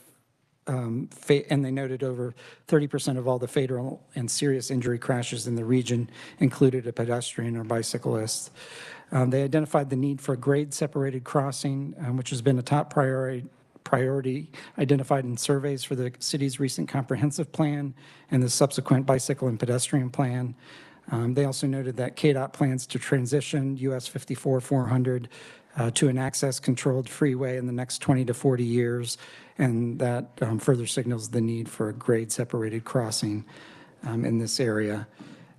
and they noted over 30% of all the fatal and serious injury crashes in the region included a pedestrian or bicyclist. They identified the need for a grade-separated crossing, which has been a top priority identified in surveys for the city's recent comprehensive plan and the subsequent bicycle and pedestrian plan. They also noted that KDOT plans to transition US 54-400 to an access-controlled freeway in the next 20 to 40 years, and that further signals the need for a grade-separated crossing in this area.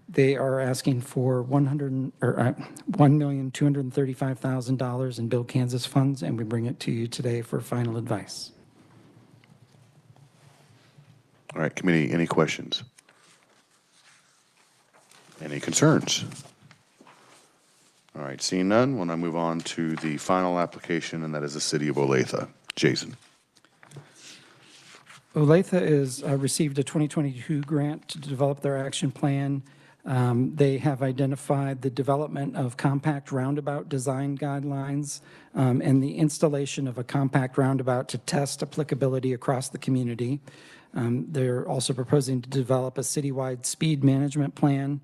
They are asking for $1,235,000 in Build Kansas funds, and we bring it to you today for final advice. All right, committee, any questions? Any concerns? All right, seeing none, we'll now move on to the final application, and that is the city of Olathe. Jason. Olathe has received a 2022 grant to develop their action plan. They have identified the development of compact roundabout design guidelines and the installation of a compact roundabout to test applicability across the community. They're also proposing to develop a citywide speed management plan,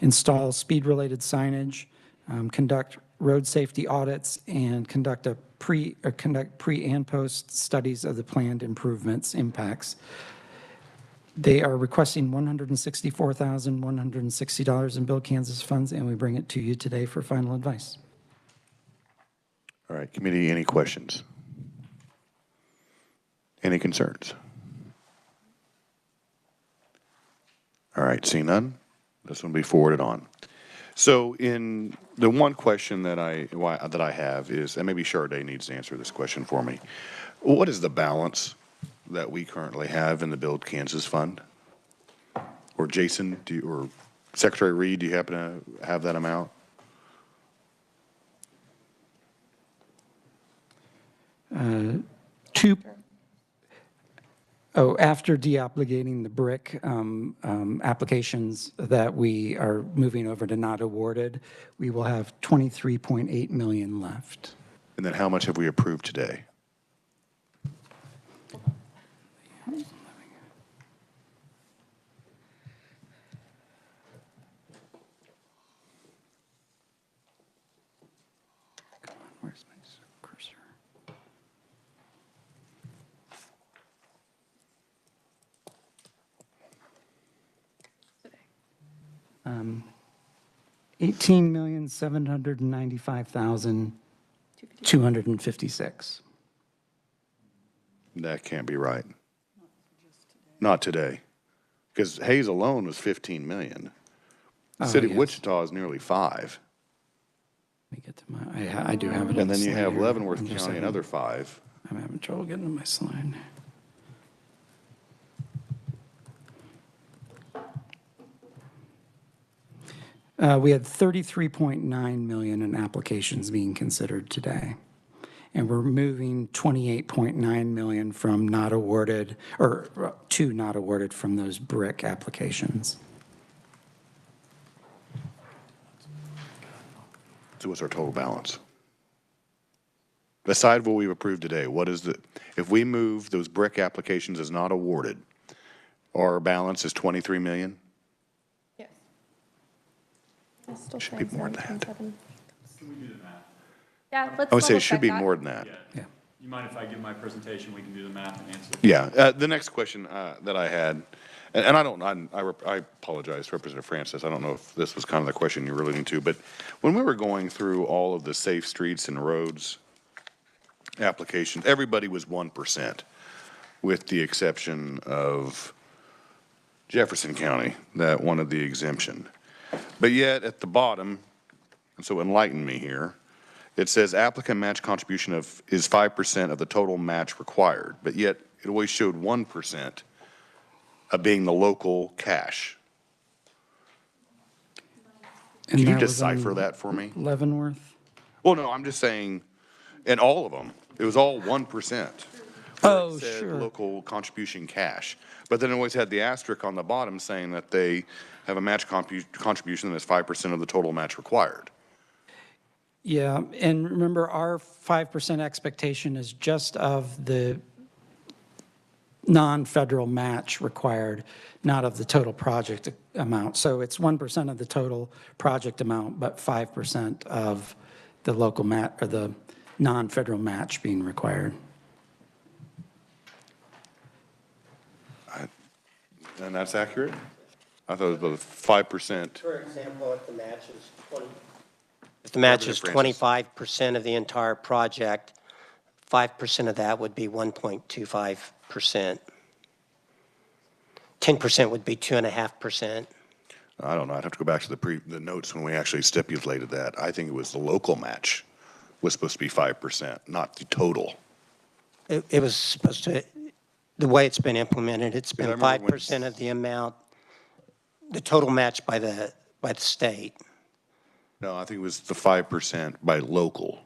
install speed-related signage, conduct road safety audits, and conduct pre and post studies of the planned improvements impacts. They are requesting $164,160 in Build Kansas funds, and we bring it to you today for final advice. All right, committee, any questions? Any concerns? All right, seeing none, this one will be forwarded on. So in the one question that I have is, and maybe Charday needs to answer this question for me. What is the balance that we currently have in the Build Kansas Fund? Or Jason, or Secretary Reed, do you happen to have that amount? After de-obligating the BRIC applications that we are moving over to not awarded, we will have 23.8 million left. And then how much have we approved today? Where's my cursor? $18,795,256. That can't be right. Not today. Because Hayes alone was 15 million. The city of yes. Wichita is nearly 5. Let me get to my, I do have it. And then you have Leavenworth I'm just County, having- another 5. I'm having trouble getting to my slide. We had 33.9 million in applications being considered today. And we're moving 28.9 million from not awarded, or to not awarded from those BRIC applications. So what's our total balance? Aside what we've approved today, what is the, if we move those BRIC applications as not awarded, our balance is 23 million? Yes. Should be more than that. Yeah, let's I would say double it should check be that. more than that. Yeah. You mind if I give my presentation? We can do the math and answer. Yeah, the next question that I had, and I apologize, Representative Francis, I don't know if this was kind of the question you're alluding to, but when we were going through all of the safe streets and roads applications, everybody was 1%, with the exception of Jefferson County that wanted the exemption. But yet at the bottom, and so enlighten me here, it says applicant match contribution is 5% of the total match required, but yet it always showed 1% of being the local cash. And Can you that was on decipher that for me? Leavenworth? Well, no, I'm just saying, in all of them, it was all 1%. Oh, It said sure. local contribution cash. But then it always had the asterisk on the bottom saying that they have a match contribution that is 5% of the total match required. Yeah, and remember, our 5% expectation is just of the non-federal match required, not of the total project amount. So it's 1% of the total project amount, but 5% of the local match, or the non-federal match being required. And that's accurate? I thought it was 5%. For example, if the match is 20. If the match is Representative 25% of the entire project, 5% of that would be 1.25%. 10% would be 2.5%. I don't know, I'd have to go back to the notes when we actually stipulated that. I think it was the local match was supposed to be 5%, not the total. It was supposed to, the way it's been implemented, it's been Because I remember when- 5% of the amount, the total match by the state. No, I think it was the 5% by local.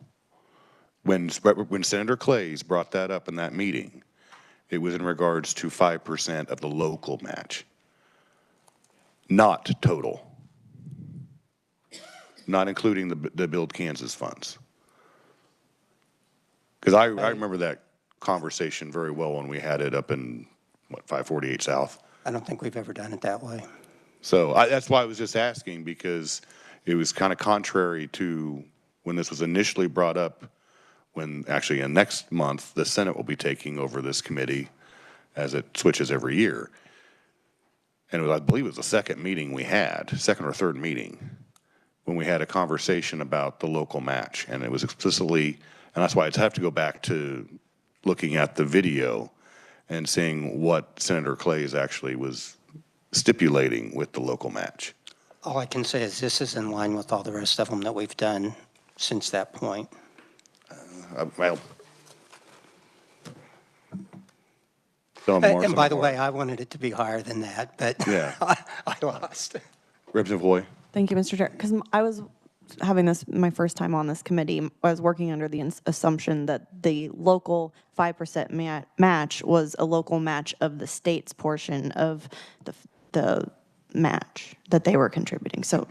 When Senator Clays brought that up in that meeting, It was in regards to 5% of the local match, not total, not including the Build Kansas funds. Because I remember that conversation very well when we had it up in, 548 South. I don't think we've ever done it that way. So that's why I was just asking, because it was kind of contrary to when this was initially brought up, when actually in next month, the Senate will be taking over this committee as it switches every year. And I believe it was the second meeting we had, second or third meeting, when we had a conversation about the local match. And it was explicitly, and that's why I'd have to go back to looking at the video and seeing what Senator Clays actually was stipulating with the local match. All I can say is this is in line with all the rest of them that we've done since that point. Well, some more, And some by the more. way, I wanted it to be higher than that, but Yeah. I lost. Representative Hoy? Thank you, Mr. Chair. Because I was having this, my first time on this committee, I was working under the assumption that the local 5% match was a local match of the state's portion of the match that they were contributing. So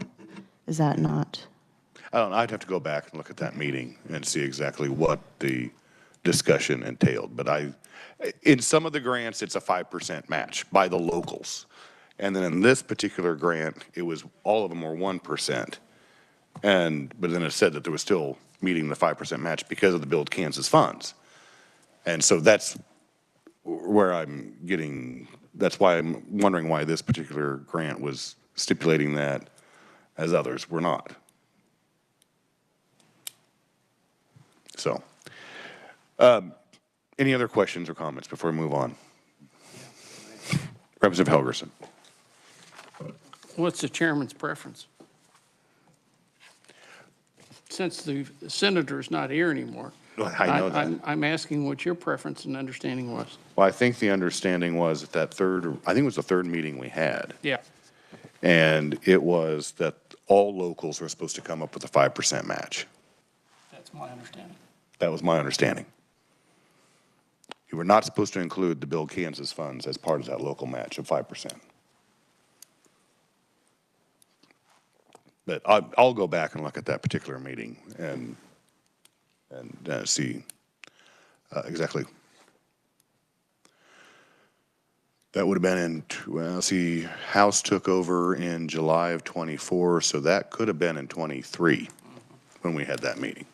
is that not? I don't know, I'd have to go back and look at that meeting and see exactly what the discussion entailed. But in some of the grants, it's a 5% match by the locals. And then in this particular grant, it was, all of them were 1%. But then it said that there was still meeting the 5% match because of the Build Kansas funds. And so that's where I'm getting, that's why I'm wondering why this particular grant was stipulating that as others were not. So, any other questions or comments before we move on? Representative Helgerson. What's the chairman's preference? Since the senator's not here anymore. I know that. I'm asking what your preference and understanding was. Well, I think the understanding was that I think it was the third meeting we had. Yeah. And it was that all locals were supposed to come up with a 5% match. That's my understanding. That was my understanding. You were not supposed to include the Build Kansas funds as part of that local match of 5%. But I'll go back and look at that particular meeting and see exactly. That would have been in, well, see, House took over in July of 24, so that could have been in 23 when we had that meeting.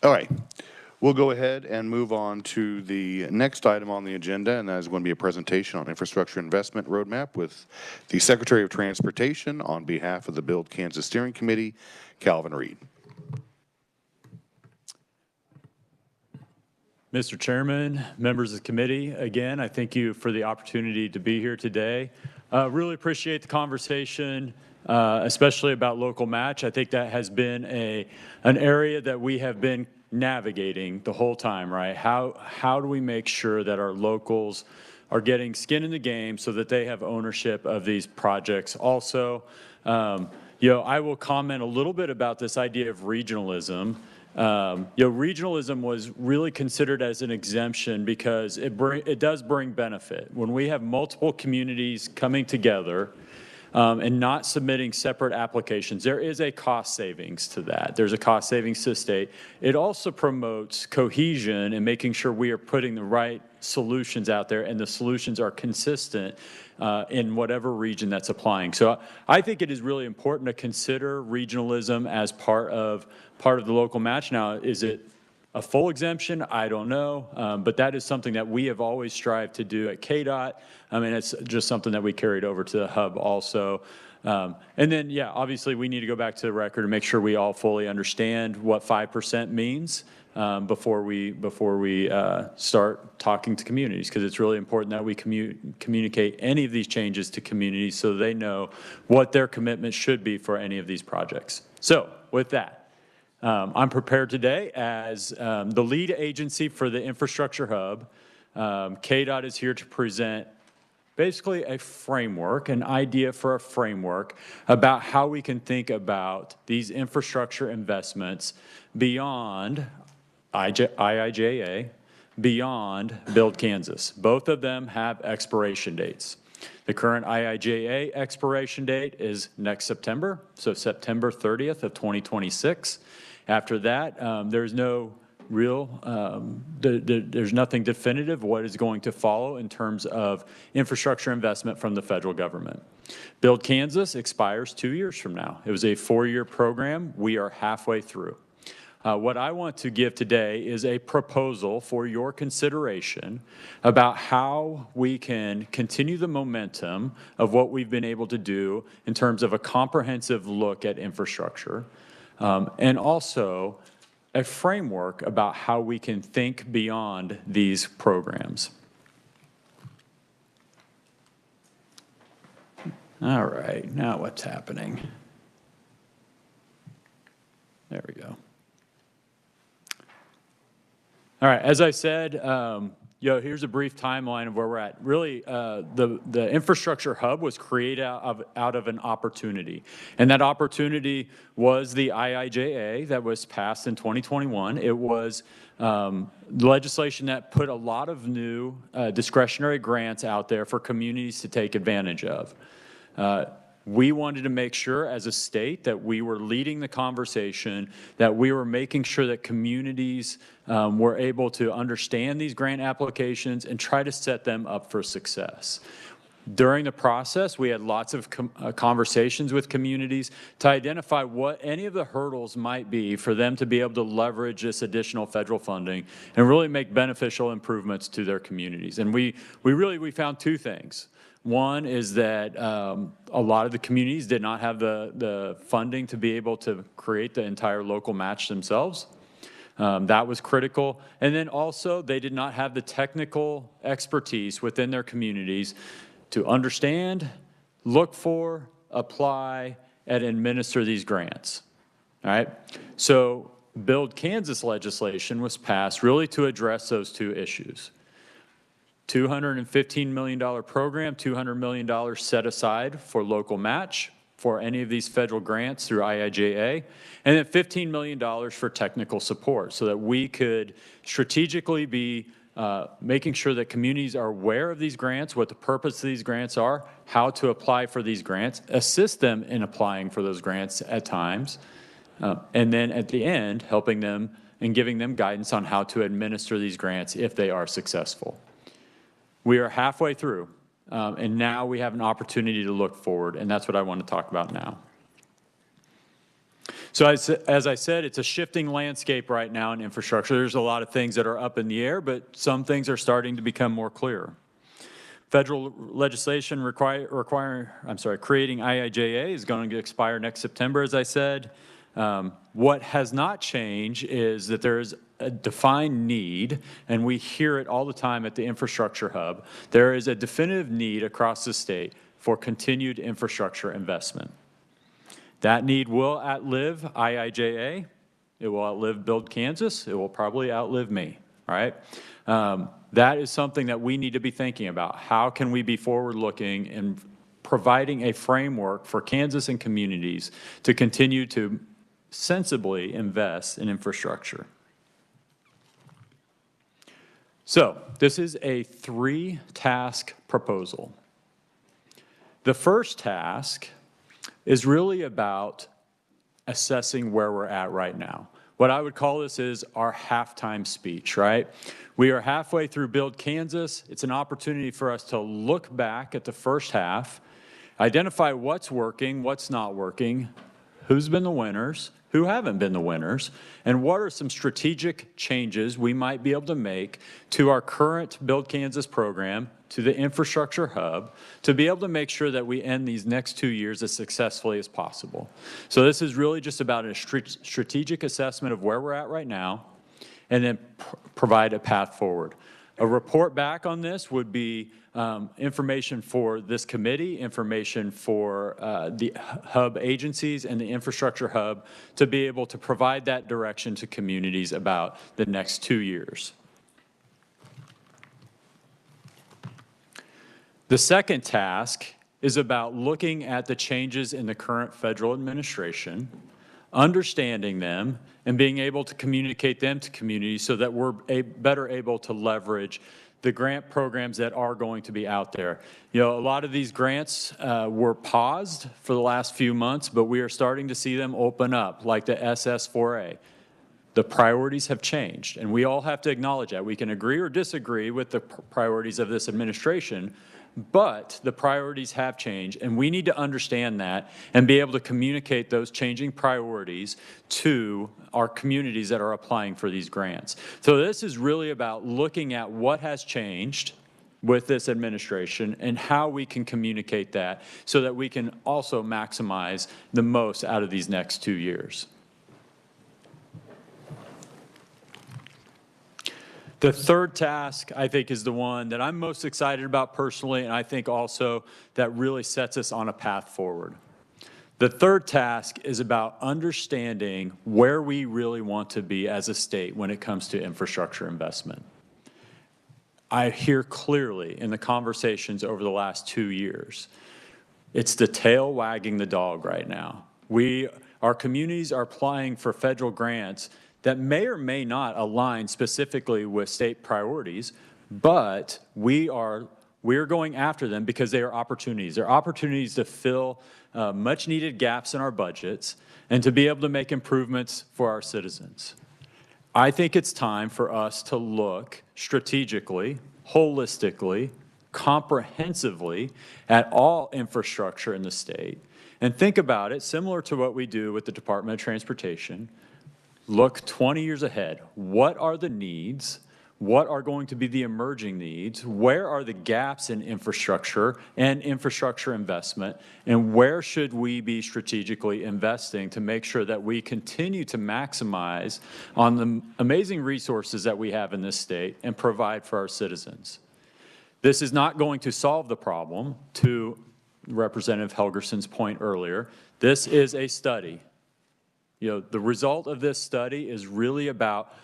All right, we'll go ahead and move on to the next item on the agenda, and that is going to be a presentation on infrastructure investment roadmap with the Secretary of Transportation on behalf of the Build Kansas Steering Committee, Calvin Reed. Mr. Chairman, members of the committee, again, I thank you for the opportunity to be here today. Really appreciate the conversation, especially about local match. I think that has been an area that we have been navigating the whole time, right? How do we make sure that our locals are getting skin in the game so that they have ownership of these projects? Also, I will comment a little bit about this idea of regionalism. Regionalism was really considered as an exemption because it does bring benefit. When we have multiple communities coming together and not submitting separate applications, there is a cost savings to that. There's a cost savings to the state. It also promotes cohesion and making sure we are putting the right solutions out there and the solutions are consistent in whatever region that's applying. So I think it is really important to consider regionalism as part of the local match. Now, is it a full exemption? I don't know, but that is something that we have always strived to do at KDOT. I mean, it's just something that we carried over to the hub also. And then, yeah, obviously we need to go back to the record and make sure we all fully understand what 5% means before we start talking to communities, because it's really important that we communicate any of these changes to communities so they know what their commitment should be for any of these projects. So with that, I'm prepared today as the lead agency for the infrastructure hub. KDOT is here to present basically a framework, an idea for a framework about how we can think about these infrastructure investments beyond IIJA beyond Build Kansas. Both of them have expiration dates. The current IIJA expiration date is next September, so September 30th of 2026. After that, there's no there's nothing definitive what is going to follow in terms of infrastructure investment from the federal government. Build Kansas expires 2 years from now. It was a 4-year program. We are halfway through. What I want to give today is a proposal for your consideration about how we can continue the momentum of what we've been able to do in terms of a comprehensive look at infrastructure, and also a framework about how we can think beyond these programs. All right, now what's happening? There we go. All right, as I said, here's a brief timeline of where we're at. Really, the infrastructure hub was created out of an opportunity. And that opportunity was the IIJA that was passed in 2021. It was legislation that put a lot of new discretionary grants out there for communities to take advantage of. We wanted to make sure as a state that we were leading the conversation, that we were making sure that communities were able to understand these grant applications and try to set them up for success. During the process, we had lots of conversations with communities to identify what any of the hurdles might be for them to be able to leverage this additional federal funding and really make beneficial improvements to their communities. And we found two things. One is that a lot of the communities did not have the funding to be able to create the entire local match themselves. That was critical. And then also, they did not have the technical expertise within their communities to understand, look for, apply, and administer these grants. All right? So Build Kansas legislation was passed really to address those two issues. $215 million program, $200 million set aside for local match for any of these federal grants through IIJA, and then $15 million for technical support so that we could strategically be making sure that communities are aware of these grants, what the purpose of these grants are, how to apply for these grants, assist them in applying for those grants at times, and then at the end, helping them and giving them guidance on how to administer these grants if they are successful. We are halfway through, and now we have an opportunity to look forward, and that's what I want to talk about now. So as I said, it's a shifting landscape right now in infrastructure. There's a lot of things that are up in the air, but some things are starting to become more clear. Federal legislation creating IIJA is going to expire next September, as I said. What has not changed is that there is a defined need, and we hear it all the time at the infrastructure hub. There is a definitive need across the state for continued infrastructure investment. That need will outlive IIJA. It will outlive Build Kansas. It will probably outlive me, all right? That is something that we need to be thinking about. How can we be forward-looking and providing a framework for Kansas and communities to continue to sensibly invest in infrastructure? So this is a 3-task proposal. The first task is really about assessing where we're at right now. What I would call this is our halftime speech, right? We are halfway through Build Kansas. It's an opportunity for us to look back at the first half, identify what's working, what's not working, who's been the winners, who haven't been the winners, and what are some strategic changes we might be able to make to our current Build Kansas program, to the infrastructure hub, to be able to make sure that we end these next 2 years as successfully as possible. So this is really just about a strategic assessment of where we're at right now, and then provide a path forward. A report back on this would be information for this committee, information for the hub agencies and the infrastructure hub to be able to provide that direction to communities about the next 2 years. The second task is about looking at the changes in the current federal administration, understanding them, and being able to communicate them to communities so that we're better able to leverage the grant programs that are going to be out there. You know, a lot of these grants were paused for the last few months, but we are starting to see them open up, like the SS4A. The priorities have changed, and we all have to acknowledge that. We can agree or disagree with the priorities of this administration, but the priorities have changed, and we need to understand that and be able to communicate those changing priorities to our communities that are applying for these grants. So this is really about looking at what has changed with this administration and how we can communicate that so that we can also maximize the most out of these next 2 years. The third task, I think, is the one that I'm most excited about personally, and I think also that really sets us on a path forward. The third task is about understanding where we really want to be as a state when it comes to infrastructure investment. I hear clearly in the conversations over the last 2 years, it's the tail wagging the dog right now. Our communities are applying for federal grants that may or may not align specifically with state priorities, but we're going after them because they are opportunities. They're opportunities to fill much needed gaps in our budgets and to be able to make improvements for our citizens. I think it's time for us to look strategically, holistically, comprehensively at all infrastructure in the state and think about it similar to what we do with the Department of Transportation. Look 20 years ahead. What are the needs? What are going to be the emerging needs? Where are the gaps in infrastructure and infrastructure investment? And where should we be strategically investing to make sure that we continue to maximize on the amazing resources that we have in this state and provide for our citizens? This is not going to solve the problem, to Representative Helgerson's point earlier. This is a study. You know, the result of this study is really about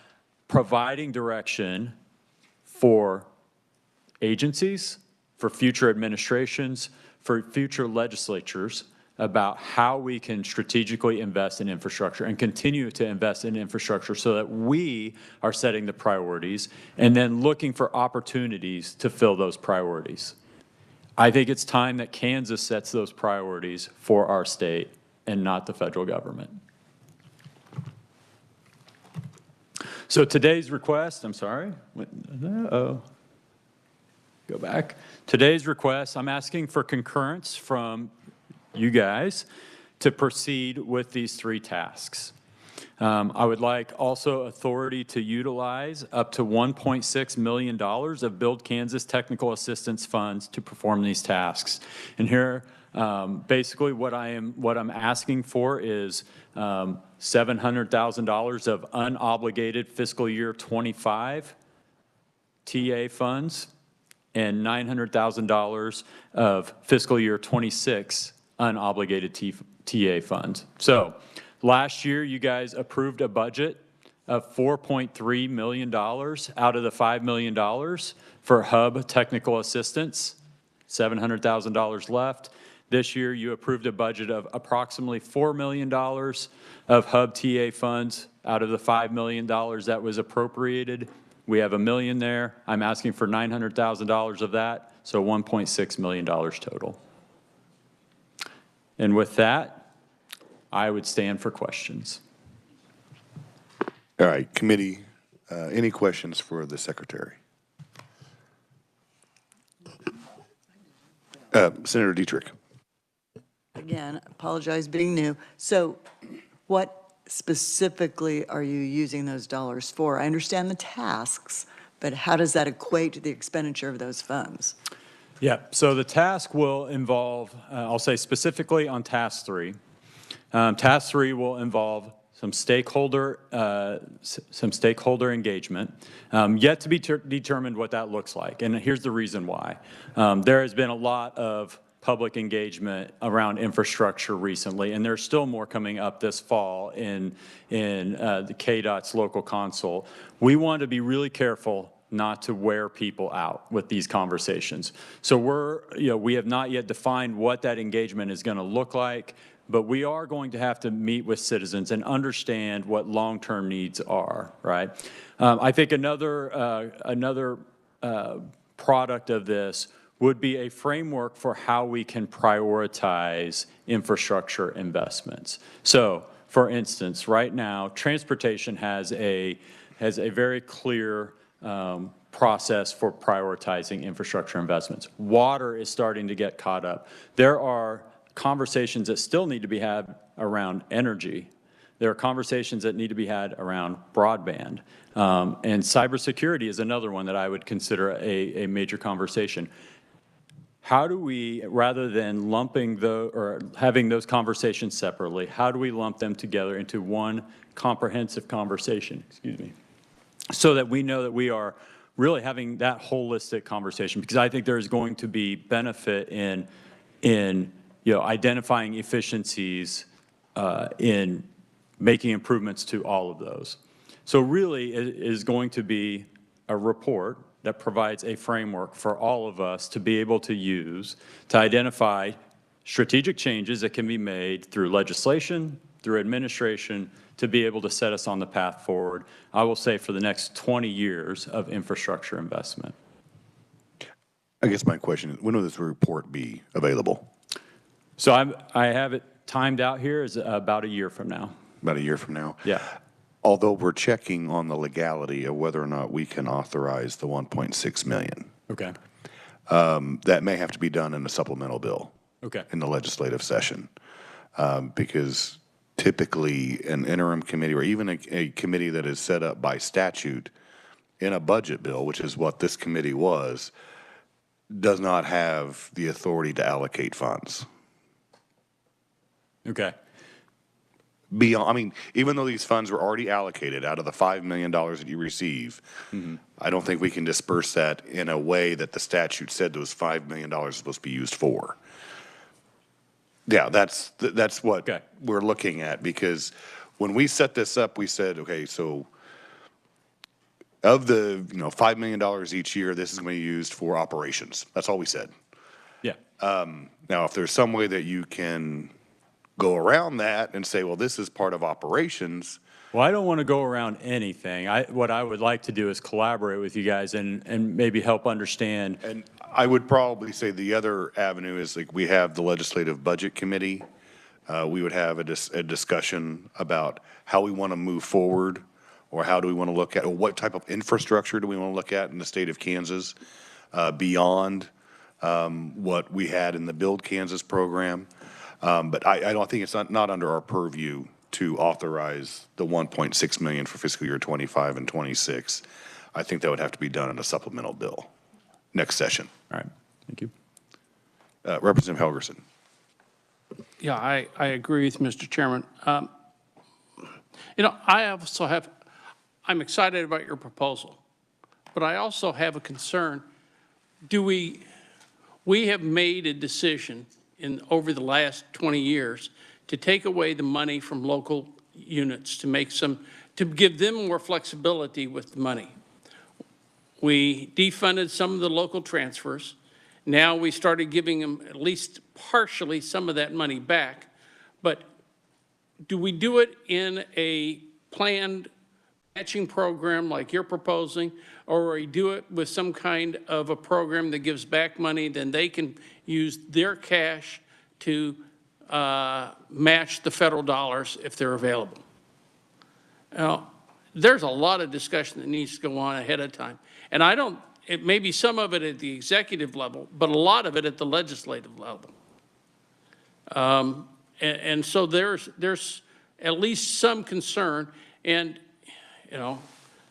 providing direction for agencies, for future administrations, for future legislatures about how we can strategically invest in infrastructure and continue to invest in infrastructure so that we are setting the priorities and then looking for opportunities to fill those priorities. I think it's time that Kansas sets those priorities for our state and not the federal government. So today's request, I'm sorry, go back. Today's request, I'm asking for concurrence from you guys to proceed with these 3 tasks. I would like also authority to utilize up to $1.6 million of Build Kansas technical assistance funds to perform these tasks. And here, basically what I'm asking for is $700,000 of unobligated fiscal year 25 TA funds and $900,000 of fiscal year 26 unobligated TA funds. So last year, you guys approved a budget of $4.3 million out of the $5 million for hub technical assistance, $700,000 left. This year, you approved a budget of approximately $4 million of hub TA funds out of the $5 million that was appropriated. We have $1 million there. I'm asking for $900,000 of that, so $1.6 million total. And with that, I would stand for questions. All right, committee, any questions for the secretary? Senator Dietrich. Again, apologize being new. So what specifically are you using those dollars for? I understand the tasks, but how does that equate to the expenditure of those funds? Yeah, so the task will involve, I'll say specifically on task 3. Task 3 will involve some stakeholder engagement, yet to be determined what that looks like. And here's the reason why. There has been a lot of public engagement around infrastructure recently, and there's still more coming up this fall in the KDOT's local consult. We want to be really careful not to wear people out with these conversations. So we have not yet defined what that engagement is going to look like, but we are going to have to meet with citizens and understand what long-term needs are, right? I think another product of this would be a framework for how we can prioritize infrastructure investments. So, for instance, right now, transportation has a very clear process for prioritizing infrastructure investments. Water is starting to get caught up. There are conversations that still need to be had around energy. There are conversations that need to be had around broadband. And cybersecurity is another one that I would consider a major conversation. How do we, rather than having those conversations separately, how do we lump them together into one comprehensive conversation, so that we know that we are really having that holistic conversation? Because I think there's going to be benefit in identifying efficiencies, in making improvements to all of those. So really, it is going to be a report that provides a framework for all of us to be able to use to identify strategic changes that can be made through legislation, through administration, to be able to set us on the path forward, I will say, for the next 20 years of infrastructure investment. I guess my question is, when will this report be available? So I have it timed out here as about a year from now. About a year from now? Yeah. Although we're checking on the legality of whether or not we can authorize the 1.6 million. Okay. That may have to be done in a supplemental bill. Okay. In the legislative session. Because typically an interim committee or even a committee that is set up by statute in a budget bill, which is what this committee was, does not have the authority to allocate funds. Okay. Beyond, I mean, even though these funds were already allocated out of the $5 million that you receive, I don't think we can disperse that in a way that the statute said those $5 million is supposed to be used for. Yeah, that's what we're looking at, because when we set this up, we said, okay, so of the $5 million each year, this is going to be used for operations. That's all we said. Yeah. Now, if there's some way that you can go around that and say, well, this is part of operations. Well, I don't want to go around anything. What I would like to do is collaborate with you guys and maybe help understand. And I would probably say the other avenue is, like, we have the Legislative Budget Committee. We would have a discussion about how we want to move forward, or how do we want to look at, or what type of infrastructure do we want to look at in the state of Kansas beyond what we had in the Build Kansas program. But I don't think it's not under our purview to authorize the 1.6 million for fiscal year 25 and 26. I think that would have to be done in a supplemental bill next session. All right. Thank you. Representative Helgerson. Yeah, I agree with Mr. Chairman. I'm excited about your proposal, but I also have a concern. We have made a decision over the last 20 years to take away the money from local units to give them more flexibility with the money. We defunded some of the local transfers. Now we started giving them at least partially some of that money back. But do we do it in a planned matching program like you're proposing, or we do it with some kind of a program that gives back money, then they can use their cash to match the federal dollars if they're available? Now, there's a lot of discussion that needs to go on ahead of time. And it may be some of it at the executive level, but a lot of it at the legislative level. And so there's at least some concern. And,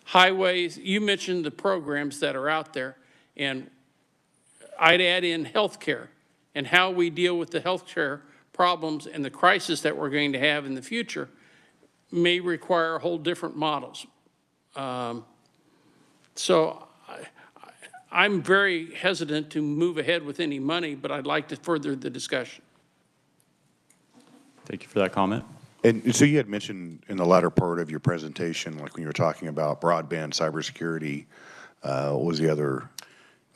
highways, you mentioned the programs that are out there, and I'd add in healthcare and how we deal with the healthcare problems and the crisis that we're going to have in the future may require whole different models. So I'm very hesitant to move ahead with any money, but I'd like to further the discussion. Thank you for that comment. And so you had mentioned in the latter part of your presentation, like when you were talking about broadband, cybersecurity, What was the other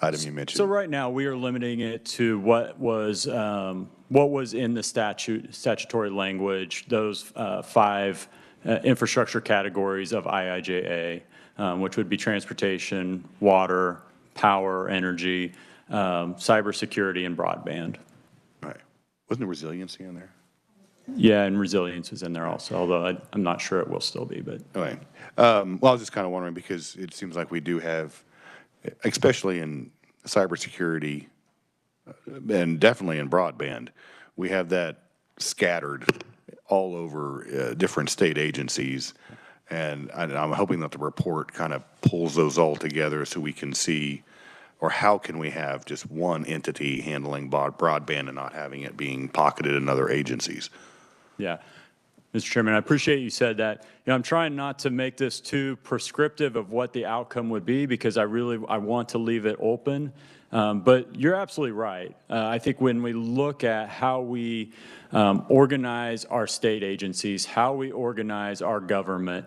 item you mentioned? So right now, we are limiting it to what was in the statutory language, those 5 infrastructure categories of IIJA, which would be transportation, water, power, energy, cybersecurity, and broadband. Right. Wasn't there resiliency in there? Yeah, and resilience is in there also, although I'm not sure it will still be, but. Okay. Well, I was just kind of wondering because it seems like we do have, especially in cybersecurity and definitely in broadband, we have that scattered all over different state agencies. And I'm hoping that the report kind of pulls those all together so we can see, or how can we have just one entity handling broadband and not having it being pocketed in other agencies? Yeah. Mr. Chairman, I appreciate you said that. I'm trying not to make this too prescriptive of what the outcome would be because I want to leave it open. But you're absolutely right. I think when we look at how we organize our state agencies, how we organize our government,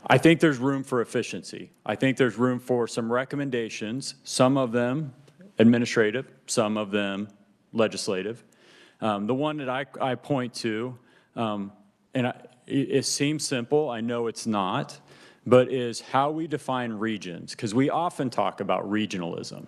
I think there's room for efficiency. I think there's room for some recommendations, some of them administrative, some of them legislative. The one that I point to, it seems simple, I know it's not, but is how we define regions, because we often talk about regionalism.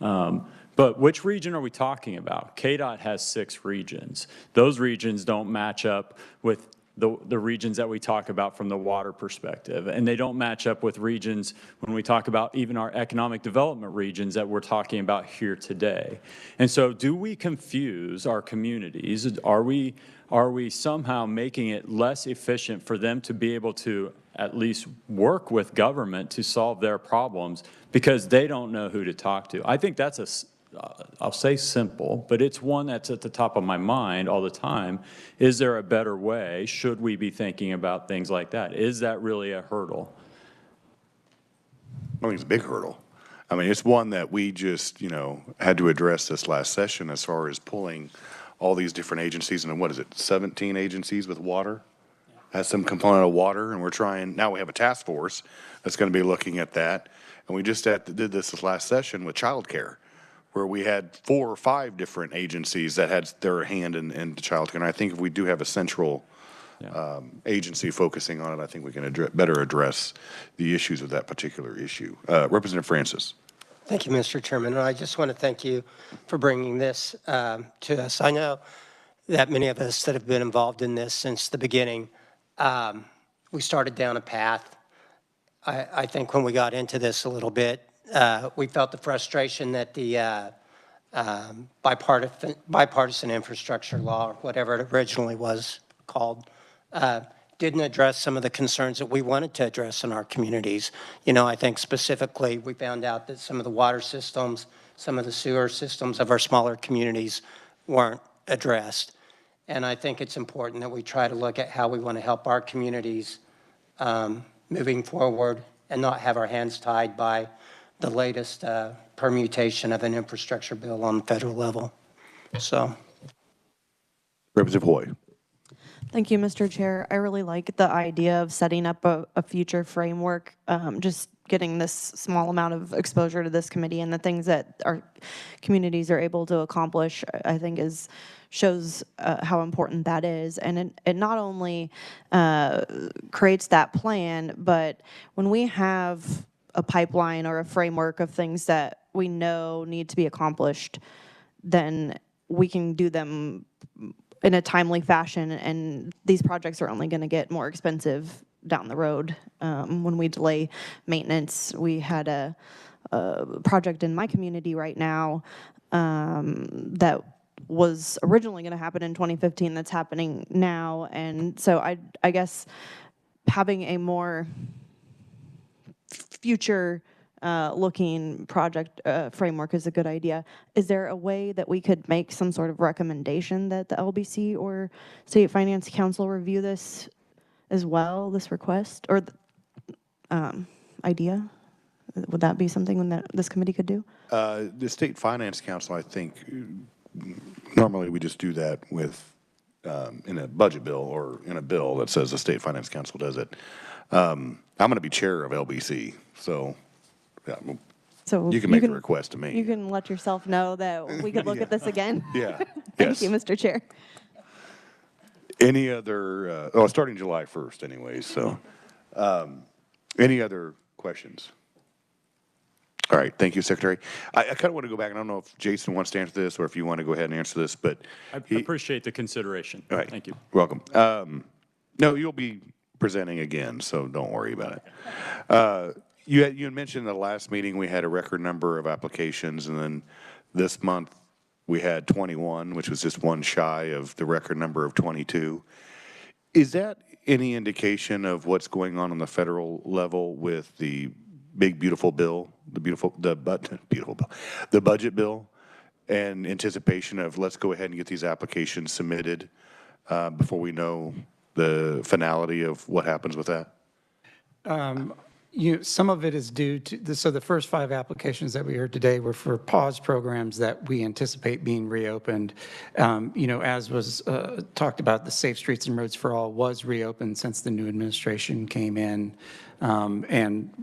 But which region are we talking about? KDOT has 6 regions. Those regions don't match up with the regions that we talk about from the water perspective, and they don't match up with regions when we talk about even our economic development regions that we're talking about here today. And so do we confuse our communities? Are we somehow making it less efficient for them to be able to at least work with government to solve their problems because they don't know who to talk to? I think that's I'll say simple, but it's one that's at the top of my mind all the time. Is there a better way? Should we be thinking about things like that? Is that really a hurdle? I think it's a big hurdle. I mean, it's one that we just, had to address this last session as far as pulling all these different agencies, and what is it, 17 agencies with water? Has some component of water, and now we have a task force that's going to be looking at that. And we just did this last session with childcare, where we had 4 or 5 different agencies that had their hand in childcare. And I think if we do have a central agency focusing on it, I think we can better address the issues of that particular issue. Representative Francis. Thank you, Mr. Chairman. And I just want to thank you for bringing this to us. I know that many of us that have been involved in this since the beginning, we started down a path. I think when we got into this a little bit, we felt the frustration that the bipartisan infrastructure law, or whatever it originally was called, didn't address some of the concerns that we wanted to address in our communities. I think specifically we found out that some of the water systems, some of the sewer systems of our smaller communities weren't addressed. And I think it's important that we try to look at how we want to help our communities moving forward and not have our hands tied by the latest permutation of an infrastructure bill on the federal level. So. Representative Hoy. Thank you, Mr. Chair. I really like the idea of setting up a future framework, just getting this small amount of exposure to this committee and the things that our communities are able to accomplish, I think shows how important that is. And it not only creates that plan, but when we have a pipeline or a framework of things that we know need to be accomplished, then we can do them in a timely fashion, and these projects are only going to get more expensive down the road. When we delay maintenance, we had a project in my community right now that was originally going to happen in 2015 that's happening now. And so I guess having a more future looking project framework is a good idea. Is there a way that we could make some sort of recommendation that the LBC or State Finance Council review this as well, this request or idea? Would that be something that this committee could do? The State Finance Council, I think, normally we just do that with in a budget bill or in a bill that says the State Finance Council does it. I'm going to be chair of LBC, so yeah, So You can make a request to me. You can let yourself know that we could look at this again. Yeah. Thank Yes. you, Mr. Chair. Any other, starting July 1st anyway, so, any other questions? All right, thank you, Secretary. I kind of want to go back, and I don't know if Jason wants to answer this, or if you want to go ahead and answer this, but. I appreciate the consideration. All right. Thank you. Welcome. No, you'll be presenting again, so don't worry about it. You had mentioned in the last meeting, we had a record number of applications, and then this month, we had 21, which was just one shy of the record number of 22. Is that any indication of what's going on the federal level with the big, beautiful bill, the budget bill, and anticipation of let's go ahead and get these applications submitted before we know the finality of what happens with that? Some of it is due to, so the first 5 applications that we heard today were for pause programs that we anticipate being reopened. As was talked about, the Safe Streets and Roads for All was reopened since the new administration came in, and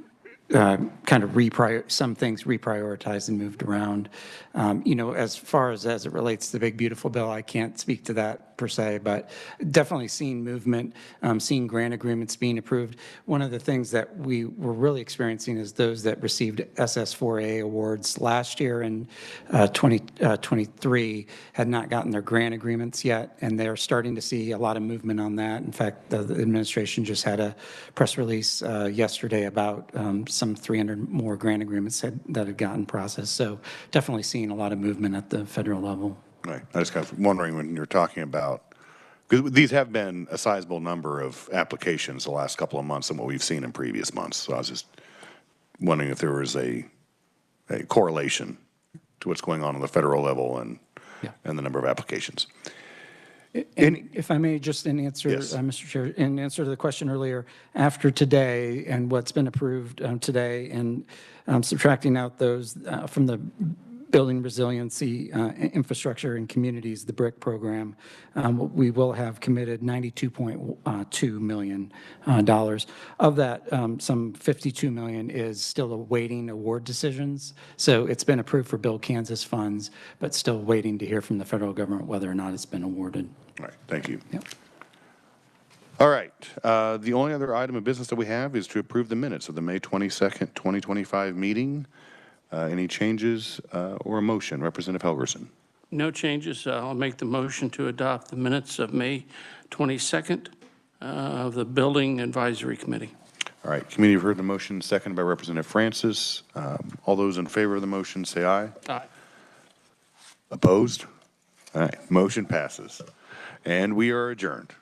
kind of some things reprioritized and moved around. As far as it relates to the big, beautiful bill, I can't speak to that per se, but definitely seeing movement, seeing grant agreements being approved. One of the things that we were really experiencing is those that received SS4A awards last year in 2023 had not gotten their grant agreements yet, and they're starting to see a lot of movement on that. In fact, the administration just had a press release yesterday about some 300 more grant agreements that had gotten processed. So definitely seeing a lot of movement at the federal level. Right. I was kind of wondering when you're talking about, because these have been a sizable number of applications the last couple of months than what we've seen in previous months. So I was just wondering if there was a correlation to what's going on the federal level and the number of applications. And if I may, just in answer, Yes. Mr. Chair, in answer to the question earlier, after today and what's been approved today, and subtracting out those from the Building Resiliency Infrastructure and Communities, the BRIC program, we will have committed $92.2 million. Of that, some $52 million is still awaiting award decisions. So it's been approved for Build Kansas funds, but still waiting to hear from the federal government whether or not it's been awarded. All right. Thank you. Yep. All right. The only other item of business that we have is to approve the minutes of the May 22nd, 2025 meeting. Any changes or a motion? Representative Helgerson. No changes. I'll make the motion to adopt the minutes of May 22nd of the Building Advisory Committee. All right. Committee, you've heard the motion, seconded by Representative Francis. All those in favor of the motion, say aye. Aye. Opposed? All right. Motion passes. And we are adjourned.